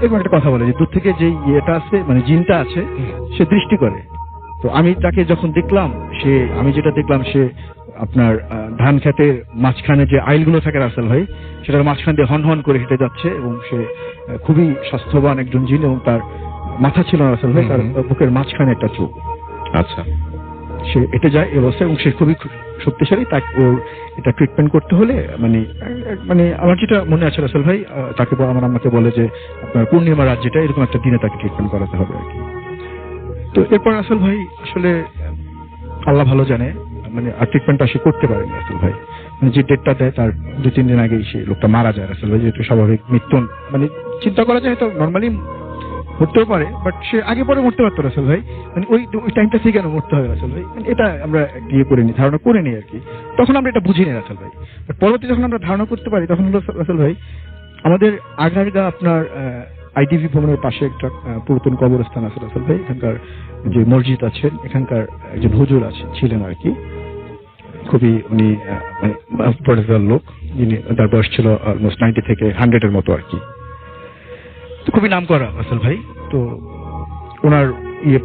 এরকম একটা কথা বলে, যে দূর থেকে যে ইয়েটা আছে মানে জিনটা আছে সে দৃষ্টি করে। তো আমি তাকে যখন দেখলাম, আমি যেটা দেখলাম, সে আপনার ধান খেতের মাঝখানে যে আইলগুলো থাকে রাসেল ভাই, সেটার মাঝখান দিয়ে হন হন করে হেঁটে যাচ্ছে, এবং সে খুবই স্বাস্থ্যবান একজন জিন, এবং তার মাথা ছিল না রাসেল ভাই, তার বুকের মাঝখানে একটা চোখ।
আচ্ছা।
সে হেঁটে যায় এই অবস্থায়, এবং সে খুবই শক্তিশালী। তাকে ওর এটা ট্রিটমেন্ট করতে হলে মানে আমার যেটা মনে আছে রাসেল ভাই, তাকে আমার আমাকে বলে যে আপনার পূর্ণিমা রাত যেটা, এরকম একটা দিনে তাকে ট্রিটমেন্ট করাতে হবে আর কি। তো এরপর রাসেল ভাই আসলে আল্লাহ ভালো জানে, মানে আর ট্রিটমেন্টটা সে করতে পারেনি রাসেল ভাই, মানে যে ডেটটা দেয় তার 2-3 দিন আগেই সে লোকটা মারা যায় রাসেল ভাই, যেহেতু স্বাভাবিক মৃত্যু মানে চিন্তা করা যায়, তো নর্মালি মরতেও পারে, বাট সে আগে পরে মরতে পারতো রাসেল ভাই, মানে ওই টাইমটা থেকে কেন মরতে হবে রাসেল ভাই, মানে এটা আমরা ধারণা করে নিই আর কি। তখন আমরা এটা বুঝিনি রাসেল ভাই, বাট পরবর্তী যখন আমরা ধারণা করতে পারি, তখন হলো রাসেল ভাই আমাদের আগারগা আপনার আইডিভি ভবনের পাশে একটা পুরাতন কবরস্থান আছে রাসেল ভাই, এখানকার যে মসজিদ আছে, এখানকার একজন হুজুর ছিলেন আর কি, খুবই উনি পরিচিত লোক, যিনি তার বয়স ছিল অলমোস্ট 90 থেকে 100-এর মতো আর কি। তো খুবই নাম করা রাসেল ভাই। তো ওনার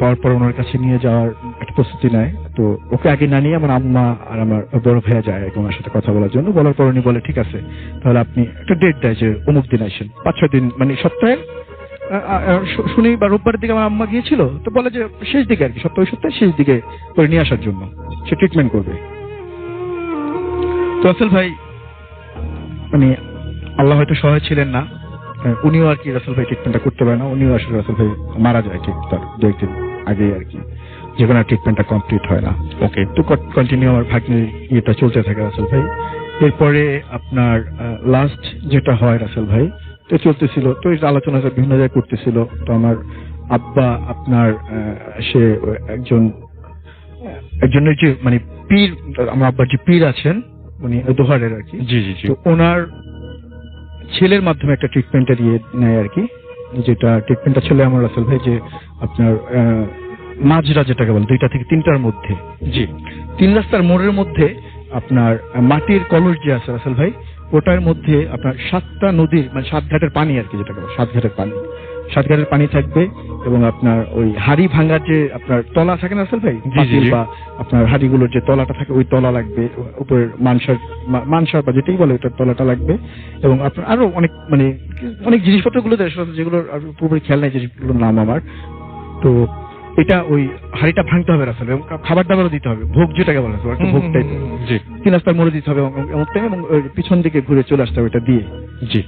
পাওয়ার পর ওনার কাছে নিয়ে যাওয়ার একটা প্রস্তুতি নেয়। তো ওকে আগে না নিয়ে আমার আম্মা আর আমার বড় ভাইয়া যায় ওনার সাথে কথা বলার জন্য। বলার পর উনি বলে ঠিক আছে, তাহলে আপনি একটা ডেট দেয় যে অমুক দিন আসেন, 5-6 দিন মানে সপ্তাহের শুনি বা রোববারের দিকে আমার আম্মা গিয়েছিল। তো বলে যে শেষ দিকে আর কি, সপ্তাহের শেষ দিকে করে নিয়ে আসার জন্য, সে ট্রিটমেন্ট করবে। তো রাসেল ভাই মানে আল্লাহ হয়তো সহায় ছিলেন না, উনিও আর কি রাসেল ভাই ট্রিটমেন্টটা করতে পারে না, উনিও আসলে রাসেল ভাই মারা যায় ঠিক তার 2-1 দিন আগে আর কি, যে কোনো ট্রিটমেন্টটা কমপ্লিট হয় না। ওকে, তো কন্টিনিউ আমার ভাগ্নের ইয়েটা চলতে থাকে রাসেল ভাই। এরপরে আপনার লাস্ট যেটা হয় রাসেল ভাই, তো চলতেছিল, তো এই আলোচনা বিভিন্ন জায়গায় করতেছিল। তো আমার আব্বা আপনার সে একজনের যে মানে পীর, আমার আব্বার যে পীর আছেন উনি দোহারের আর কি,
জি জি জি,
তো ওনার ছেলের মাধ্যমে একটা ট্রিটমেন্টের নেয় আর কি, যেটা ট্রিটমেন্টটা ছিল আমার রাসেল ভাই যে আপনার মাঝরা যেটাকে বলে 2টা থেকে 3টার মধ্যে, জি 3 রাস্তার মোড়ের মধ্যে আপনার মাটির কলস যে আছে রাসেল ভাই, ওটার মধ্যে আপনার 7টা নদীর মানে 7 ঘাটের পানি আর কি, যেটাকে 7 ঘাটের পানি, 7 ঘাটের পানি থাকবে। এবং আপনার ওই হাড়ি ভাঙার যে আপনার তলা থাকে না রাসেল ভাই, বা আপনার হাড়িগুলোর যে তলাটা থাকে ওই তলা লাগবে, উপরের মানসার বা যেটাই বলে ওটার তলাটা লাগবে। এবং আপনার আরো অনেক জিনিসপত্রগুলো যেগুলো পুরোপুরি খেয়াল নাই যেগুলোর নাম আমার। তো এটা ওই হাড়িটা ভাঙতে হবে রাসেল, এবং খাবার দাবারও দিতে হবে, ভোগ যেটাকে বলে একটা ভোগ টাইপের, 3 রাস্তার মোড়ে দিতে হবে এমন টাইম, এবং পিছন দিকে ঘুরে চলে আসতে হবে এটা দিয়ে। জি,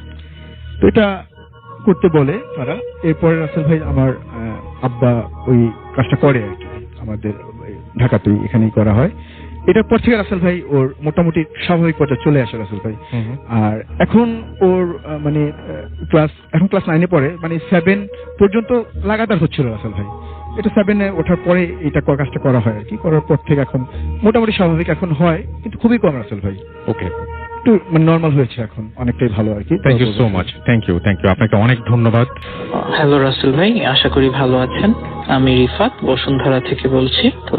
তো এটা করতে বলে তারা। এরপরে রাসেল ভাই আমার আব্বা ওই কাজটা করে আর কি, আমাদের ঢাকাতেই এখানেই করা হয়। এটার পর থেকে রাসেল ভাই ওর মোটামুটি স্বাভাবিক পথে চলে আসে রাসেল ভাই। আর এখন ওর মানে ক্লাস 9-এ পড়ে, মানে 7 পর্যন্ত লাগাতার হচ্ছিল রাসেল ভাই। এটা 7-এ ওঠার পরে এটা কাজটা করা হয় আর কি, করার পর থেকে এখন মোটামুটি স্বাভাবিক এখন হয়, কিন্তু খুবই কম রাসেল ভাই।
ওকে,
একটু মানে নর্মাল হয়েছে এখন, অনেকটাই ভালো আর কি।
Thank you so much, thank you আপনাকে অনেক ধন্যবাদ।
হ্যালো রাসেল ভাই, আশা করি ভালো আছেন। আমি রিফাত বসুন্ধরা থেকে বলছি। তো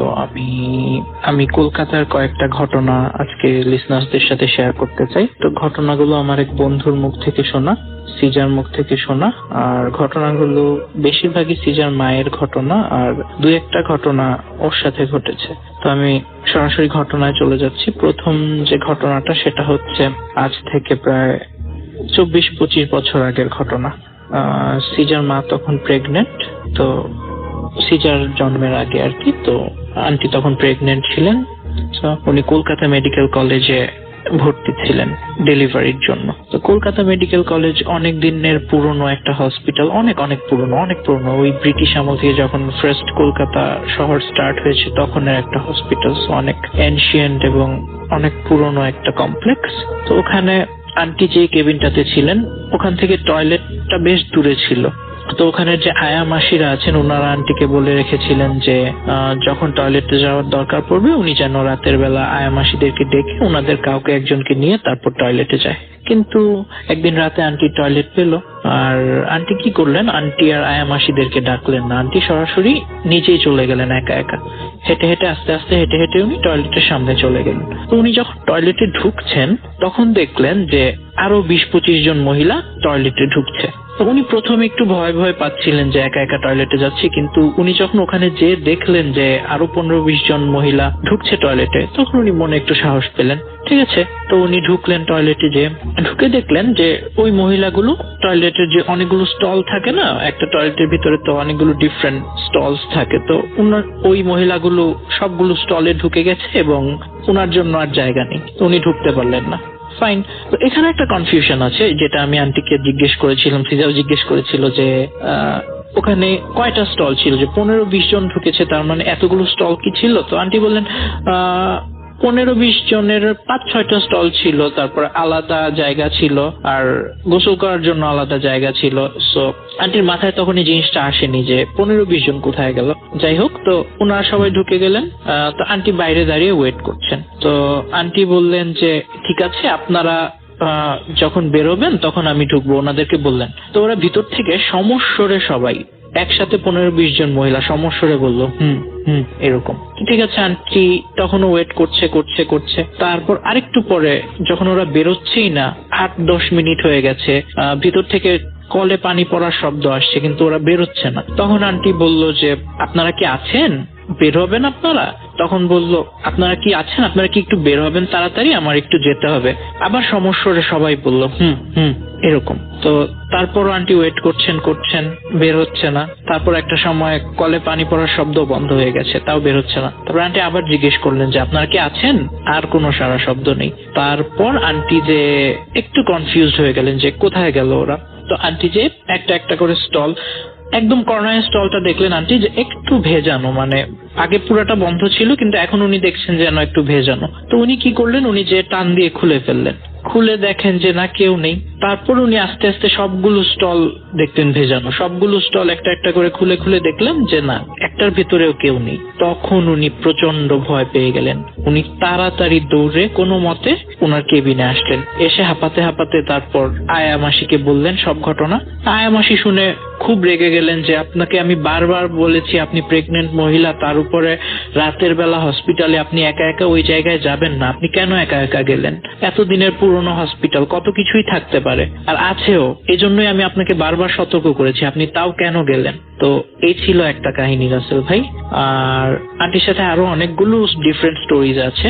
আমি কলকাতার কয়েকটা ঘটনা আজকে লিসনার্সদের সাথে শেয়ার করতে চাই। তো ঘটনাগুলো আমার এক বন্ধুর মুখ থেকে শোনা, সিজার মুখ থেকে শোনা, আর ঘটনাগুলো বেশিরভাগই সিজার মায়ের ঘটনা, আর দুই একটা ঘটনা ওর সাথে ঘটেছে। তো আমি সরাসরি ঘটনায় চলে যাচ্ছি। প্রথম যে ঘটনাটা সেটা হচ্ছে আজ থেকে প্রায় 24-25 বছর আগের ঘটনা। সিজার মা তখন প্রেগনেন্ট, তো সিজার জন্মের আগে আর কি। তো আন্টি তখন প্রেগনেন্ট ছিলেন। তো উনি কলকাতা মেডিকেল কলেজে ভর্তি ছিলেন ডেলিভারির জন্য। তো কলকাতা মেডিকেল কলেজ অনেক দিনের পুরনো একটা হসপিটাল, অনেক পুরনো, ওই ব্রিটিশ আমল থেকে যখন ফার্স্ট কলকাতা শহর স্টার্ট হয়েছে তখনের একটা হসপিটাল, অনেক এনশিয়েন্ট এবং অনেক পুরনো একটা কমপ্লেক্স। তো ওখানে আন্টি যে কেবিনটাতে ছিলেন ওখান থেকে টয়লেটটা বেশ দূরে ছিল। তো ওখানে যে আয়া মাসিরা আছেন ওনারা আন্টিকে বলে রেখেছিলেন যে যখন টয়লেটে যাওয়ার দরকার পড়বে উনি যেন রাতের বেলা আয়া মাসিদেরকে ডেকে ওনাদের কাউকে একজনকে নিয়ে তারপর টয়লেটে যায়। কিন্তু একদিন রাতে আন্টি টয়লেট পেল, আর আন্টি কি করলেন, আন্টি আর আয়া মাসিদেরকে ডাকলেন না, আন্টি সরাসরি নিজেই চলে গেলেন একা একা। আস্তে আস্তে হেঁটে উনি টয়লেটের সামনে চলে গেলেন। তো উনি যখন টয়লেটে ঢুকছেন তখন দেখলেন যে আরো 20-25 জন মহিলা টয়লেটে ঢুকছে। তো উনি প্রথমে একটু ভয় পাচ্ছিলেন যে একা একা টয়লেটে যাচ্ছে, কিন্তু উনি যখন ওখানে যেয়ে দেখলেন যে আরো 15-20 জন মহিলা ঢুকছে টয়লেটে তখন উনি মনে একটু সাহস পেলেন। ঠিক আছে, তো উনি ঢুকলেন টয়লেটে, যে ঢুকে দেখলেন যে ওই মহিলাগুলো টয়লেটের যে অনেকগুলো স্টল থাকে না, একটা টয়লেটের ভিতরে তো অনেকগুলো ডিফারেন্ট স্টলস থাকে, তো ওই মহিলাগুলো সবগুলো স্টলে ঢুকে গেছে এবং ওনার জন্য আর জায়গা নেই, তো উনি ঢুকতে পারলেন না। ফাইন। তো এখানে একটা কনফিউশন আছে যেটা আমি আন্টিকে জিজ্ঞেস করেছিলাম, সিজাও জিজ্ঞেস করেছিল যে ওখানে কয়টা স্টল ছিল, যে 15-20 জন ঢুকেছে তার মানে এতগুলো স্টল কি ছিল? তো আন্টি বললেন 15-20 জনের 5-6টা স্টল ছিল, তারপর আলাদা জায়গা ছিল আর গোসল করার জন্য আলাদা জায়গা ছিল। সো আন্টির মাথায় তখন এই জিনিসটা আসেনি যে 15-20 জন কোথায় গেল। যাই হোক, তো ওনারা সবাই ঢুকে গেলেন। তো আন্টি বাইরে দাঁড়িয়ে ওয়েট করছেন। তো আন্টি বললেন যে ঠিক আছে, আপনারা যখন বেরোবেন তখন আমি ঢুকবো, ওনাদেরকে বললেন। তো ওরা ভিতর থেকে সমস্বরে সবাই একসাথে 15-20 জন মহিলা সমস্বরে বললো এরকম। ঠিক আছে, আন্টি তখনও ওয়েট করছে। তারপর আরেকটু পরে যখন ওরা বেরোচ্ছেই না, 8-10 মিনিট হয়ে গেছে, ভিতর থেকে কলে পানি পড়ার শব্দ আসছে কিন্তু ওরা বেরোচ্ছে না। তখন আন্টি বলল যে আপনারা কি আছেন, বের হবেন আপনারা? তখন বললো আপনারা কি আছেন, আপনারা কি একটু বের হবেন তাড়াতাড়ি, আমার একটু যেতে হবে। আবার সমস্যরে সবাই বললো এরকম। তো তারপর আন্টি ওয়েট করছেন, বের হচ্ছে না। তারপর একটা সময় কলে পানি পড়ার শব্দ বন্ধ হয়ে গেছে, তাও বের হচ্ছে না। তারপর আন্টি আবার জিজ্ঞেস করলেন যে আপনারা কি আছেন, আর কোনো সারা শব্দ নেই। তারপর আন্টি যে একটু কনফিউজড হয়ে গেলেন যে কোথায় গেল ওরা। তো আন্টি যে একটা করে স্টল, একদম কর্নারের স্টলটা দেখলেন আন্টি যে একটু ভেজানো, মানে আগে পুরাটা বন্ধ ছিল কিন্তু এখন উনি দেখছেন যেন একটু ভেজানো। তো উনি কি করলেন, উনি যে টান দিয়ে খুলে ফেললেন, খুলে দেখেন যে না, কেউ নেই। তারপর উনি আস্তে আস্তে সবগুলো স্টল দেখতেন ভেজানো, সবগুলো স্টল একটা করে খুলে দেখলেন যে না, একটার ভেতরেও কেউ নেই। তখন উনি প্রচন্ড ভয় পেয়ে গেলেন। উনি তাড়াতাড়ি দৌড়ে কোনো মতে ওনার কেবিনে আসলেন। এসে হাঁপাতে তারপর আয়া মাসিকে বললেন সব ঘটনা। আয়া মাসি শুনে খুব রেগে গেলেন যে আপনাকে আমি বারবার বলেছি আপনি প্রেগনেন্ট মহিলা, তার উপরে রাতের বেলা হসপিটালে আপনি একা ওই জায়গায় যাবেন না, আপনি কেন একা গেলেন? এতদিনের পুরনো হসপিটাল, কত কিছুই থাকতে পারে, আর আছেও, এজন্যই আমি আপনাকে বারবার সতর্ক করেছি, আপনি তাও কেন গেলেন? তো এই ছিল একটা কাহিনী রাসেল ভাই। আর আন্টির সাথে আরো অনেকগুলো ডিফারেন্ট স্টোরিজ আছে।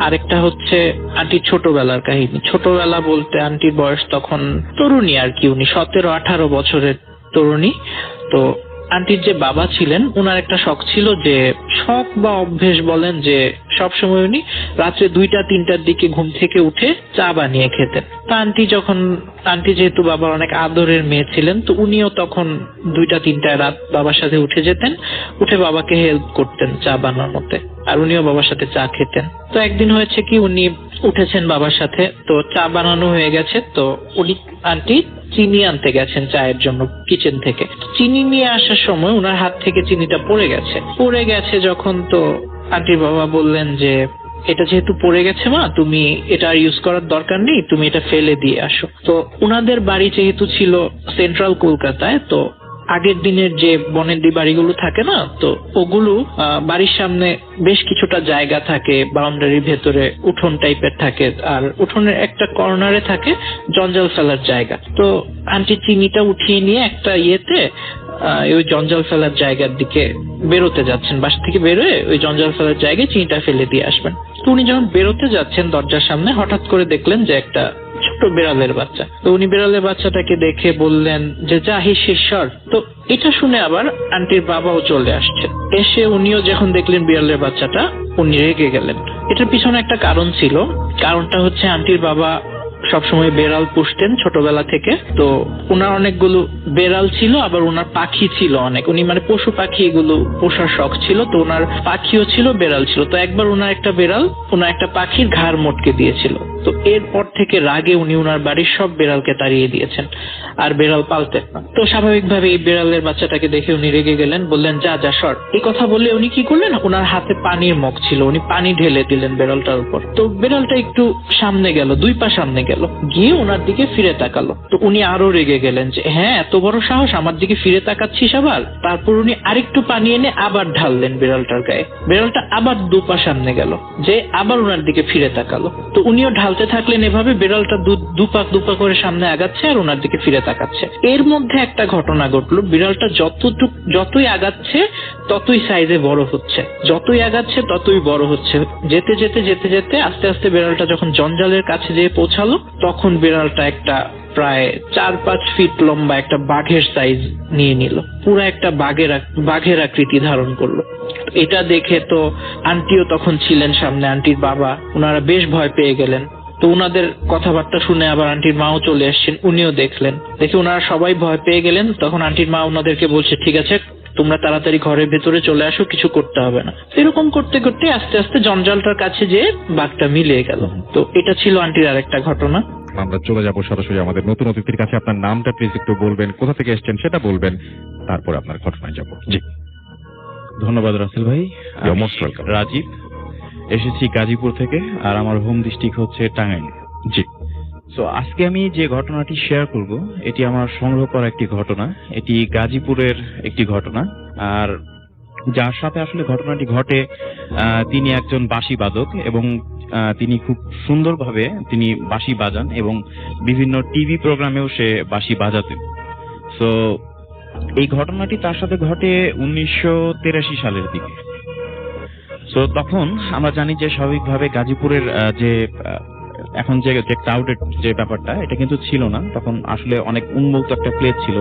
আরেকটা হচ্ছে আন্টির ছোটবেলার কাহিনী। ছোটবেলা বলতে আন্টির বয়স তখন তরুণী আর কি, উনি 17-18 বছরের তরুণী। তো আন্টির যে বাবা ছিলেন ওনার একটা শখ ছিল, যে শখ বা অভ্যেস বলেন, যে সবসময় উনি রাত্রে 2টা-3টার দিকে ঘুম থেকে উঠে চা বানিয়ে খেতেন। তা আন্টি যেহেতু বাবার অনেক আদরের মেয়ে ছিলেন, তো উনিও তখন 2টা-3টায় রাত বাবার সাথে উঠে যেতেন, উঠে বাবাকে হেল্প করতেন চা বানানোতে, আর উনিও বাবার সাথে চা খেতেন। তো একদিন হয়েছে কি, উনি উঠেছেন বাবার সাথে, তো চা বানানো হয়ে গেছে, তো উনি আন্টি চিনি আনতে গেছেন চায়ের জন্য কিচেন থেকে। চিনি নিয়ে আসার সময় ওনার হাত থেকে চিনিটা পড়ে গেছে যখন, তো আন্টির বাবা বললেন যে এটা যেহেতু পড়ে গেছে মা, তুমি এটা আর ইউজ করার দরকার নেই, তুমি এটা ফেলে দিয়ে আসো। তো ওনাদের বাড়ি যেহেতু ছিল সেন্ট্রাল কলকাতায়, তো আগের দিনের যে বনেদি বাড়িগুলো থাকে না, তো ওগুলো বাড়ির সামনে বেশ কিছুটা জায়গা থাকে, বাউন্ডারির ভেতরে উঠোন টাইপের থাকে, আর উঠোনের একটা কর্নারে থাকে জঞ্জাল ফেলার জায়গা। তো আন্টি চিনিটা উঠিয়ে নিয়ে একটা ইয়েতে ওই জঞ্জাল ফেলার জায়গার দিকে বেরোতে যাচ্ছেন, বাসা থেকে বেরোয় ওই জঞ্জাল ফেলার জায়গায় চিনিটা ফেলে দিয়ে আসবেন। তো উনি যখন বেরোতে যাচ্ছেন দরজার সামনে, হঠাৎ করে দেখলেন যে একটা ছোট বিড়ালের বাচ্চা। তো উনি বিড়ালের বাচ্চাটাকে দেখে বললেন যে যা হিসেশ্বর। তো এটা শুনে আবার আন্টির বাবাও চলে আসছে। এসে উনিও যখন দেখলেন বিড়ালের বাচ্চাটা, উনি রেগে গেলেন। এটার পিছনে একটা কারণ ছিল। কারণটা হচ্ছে আন্টির বাবা সবসময় বেড়াল পুষতেন ছোটবেলা থেকে। তো ওনার অনেকগুলো বেড়াল ছিল, আবার ওনার পাখি ছিল অনেক। উনি মানে পশু পাখি এগুলো পোষার শখ ছিল, তো ওনার পাখিও ছিল, বেড়াল ছিল। তো একবার ওনার একটা বেড়াল ওনার একটা পাখির ঘাড় মটকে দিয়েছিল। তো এরপর থেকে রাগে উনি ওনার বাড়ির সব বেড়ালকে তাড়িয়ে দিয়েছেন, আর বেড়াল পালতেন না। তো স্বাভাবিকভাবে এই বেড়ালের বাচ্চাটাকে দেখে উনি রেগে গেলেন, বললেন যা যা সর। এই কথা বলে উনি কি করলেন, ওনার হাতে পানির মগ ছিল, উনি পানি ঢেলে দিলেন বেড়ালটার উপর। তো বেড়ালটা একটু সামনে গেল, 2 পা সামনে গেল, গিয়ে ওনার দিকে ফিরে তাকালো। তো উনি আরো রেগে গেলেন যে হ্যাঁ, এত বড় সাহস, আমার দিকে ফিরে তাকাচ্ছিস আবার। তারপর উনি আরেকটু পানি এনে আবার ঢাললেন বেড়ালটার গায়ে। বেড়ালটা আবার 2 পা সামনে গেল, যে আবার ওনার দিকে ফিরে তাকালো। তো উনিও ঢালতে থাকলেন এভাবে, বেড়ালটা দু পা করে সামনে আগাচ্ছে আর ওনার দিকে ফিরে তাকাচ্ছে। এর মধ্যে একটা ঘটনা ঘটলো, বিড়ালটা যতই আগাচ্ছে ততই সাইজে বড় হচ্ছে, যতই আগাচ্ছে ততই বড় হচ্ছে। যেতে যেতে যেতে যেতে আস্তে আস্তে বিড়ালটা যখন জঞ্জালের কাছে যেয়ে পৌঁছালো, তখন বিড়ালটা একটা প্রায় 4-5 ফিট লম্বা একটা বাঘের সাইজ নিয়ে নিল, পুরো একটা বাঘের আকৃতি ধারণ করলো। এটা দেখে তো আন্টিও তখন ছিলেন সামনে, আন্টির বাবা, ওনারা বেশ ভয় পেয়ে গেলেন। তো ওনাদের কথাবার্তা শুনে আবার আন্টির মাও চলে আসছেন, উনিও দেখলেন। দেখে ওনারা সবাই ভয় পেয়ে গেলেন। তখন আন্টির মা ওনাদেরকে বলছে ঠিক আছে, তোমরা তাড়াতাড়ি ঘরের ভেতরে চলে আসো, কিছু করতে হবে না। এরকম করতে করতে আস্তে আস্তে জঞ্জালটার কাছে যেয়ে বাঘটা মিলিয়ে গেল। তো এটা ছিল আন্টির আরেকটা ঘটনা।
আমরা চলে যাব সরাসরি আমাদের নতুন অতিথির কাছে। আপনার নামটা প্লিজ একটু বলবেন, কোথা থেকে এসেছেন সেটা বলবেন, তারপর আপনার ঘটনায় যাব। জি,
ধন্যবাদ রাসেল ভাই।
You're most welcome.
রাজীব, এসেছি গাজীপুর থেকে, আর আমার হোম ডিস্ট্রিক্ট হচ্ছে টাঙ্গাইল।
জি।
সো আজকে আমি যে ঘটনাটি শেয়ার করব, এটি আমার সংগ্রহ করা একটি ঘটনা। এটি গাজীপুরের একটি ঘটনা। আর যার সাথে আসলে ঘটনাটি ঘটে, তিনি একজন বাঁশি বাদক, এবং তিনি খুব সুন্দরভাবে তিনি বাঁশি বাজান, এবং বিভিন্ন টিভি প্রোগ্রামেও সে বাঁশি বাজাতেন। সো এই ঘটনাটি তার সাথে ঘটে 1983 সালের দিকে। সো তখন আমরা জানি যে স্বাভাবিকভাবে গাজীপুরের যে এখন যে ক্রাউডেড যে ব্যাপারটা, এটা কিন্তু ছিল না। তখন আসলে অনেক উন্মুক্ত একটা প্লেস ছিল।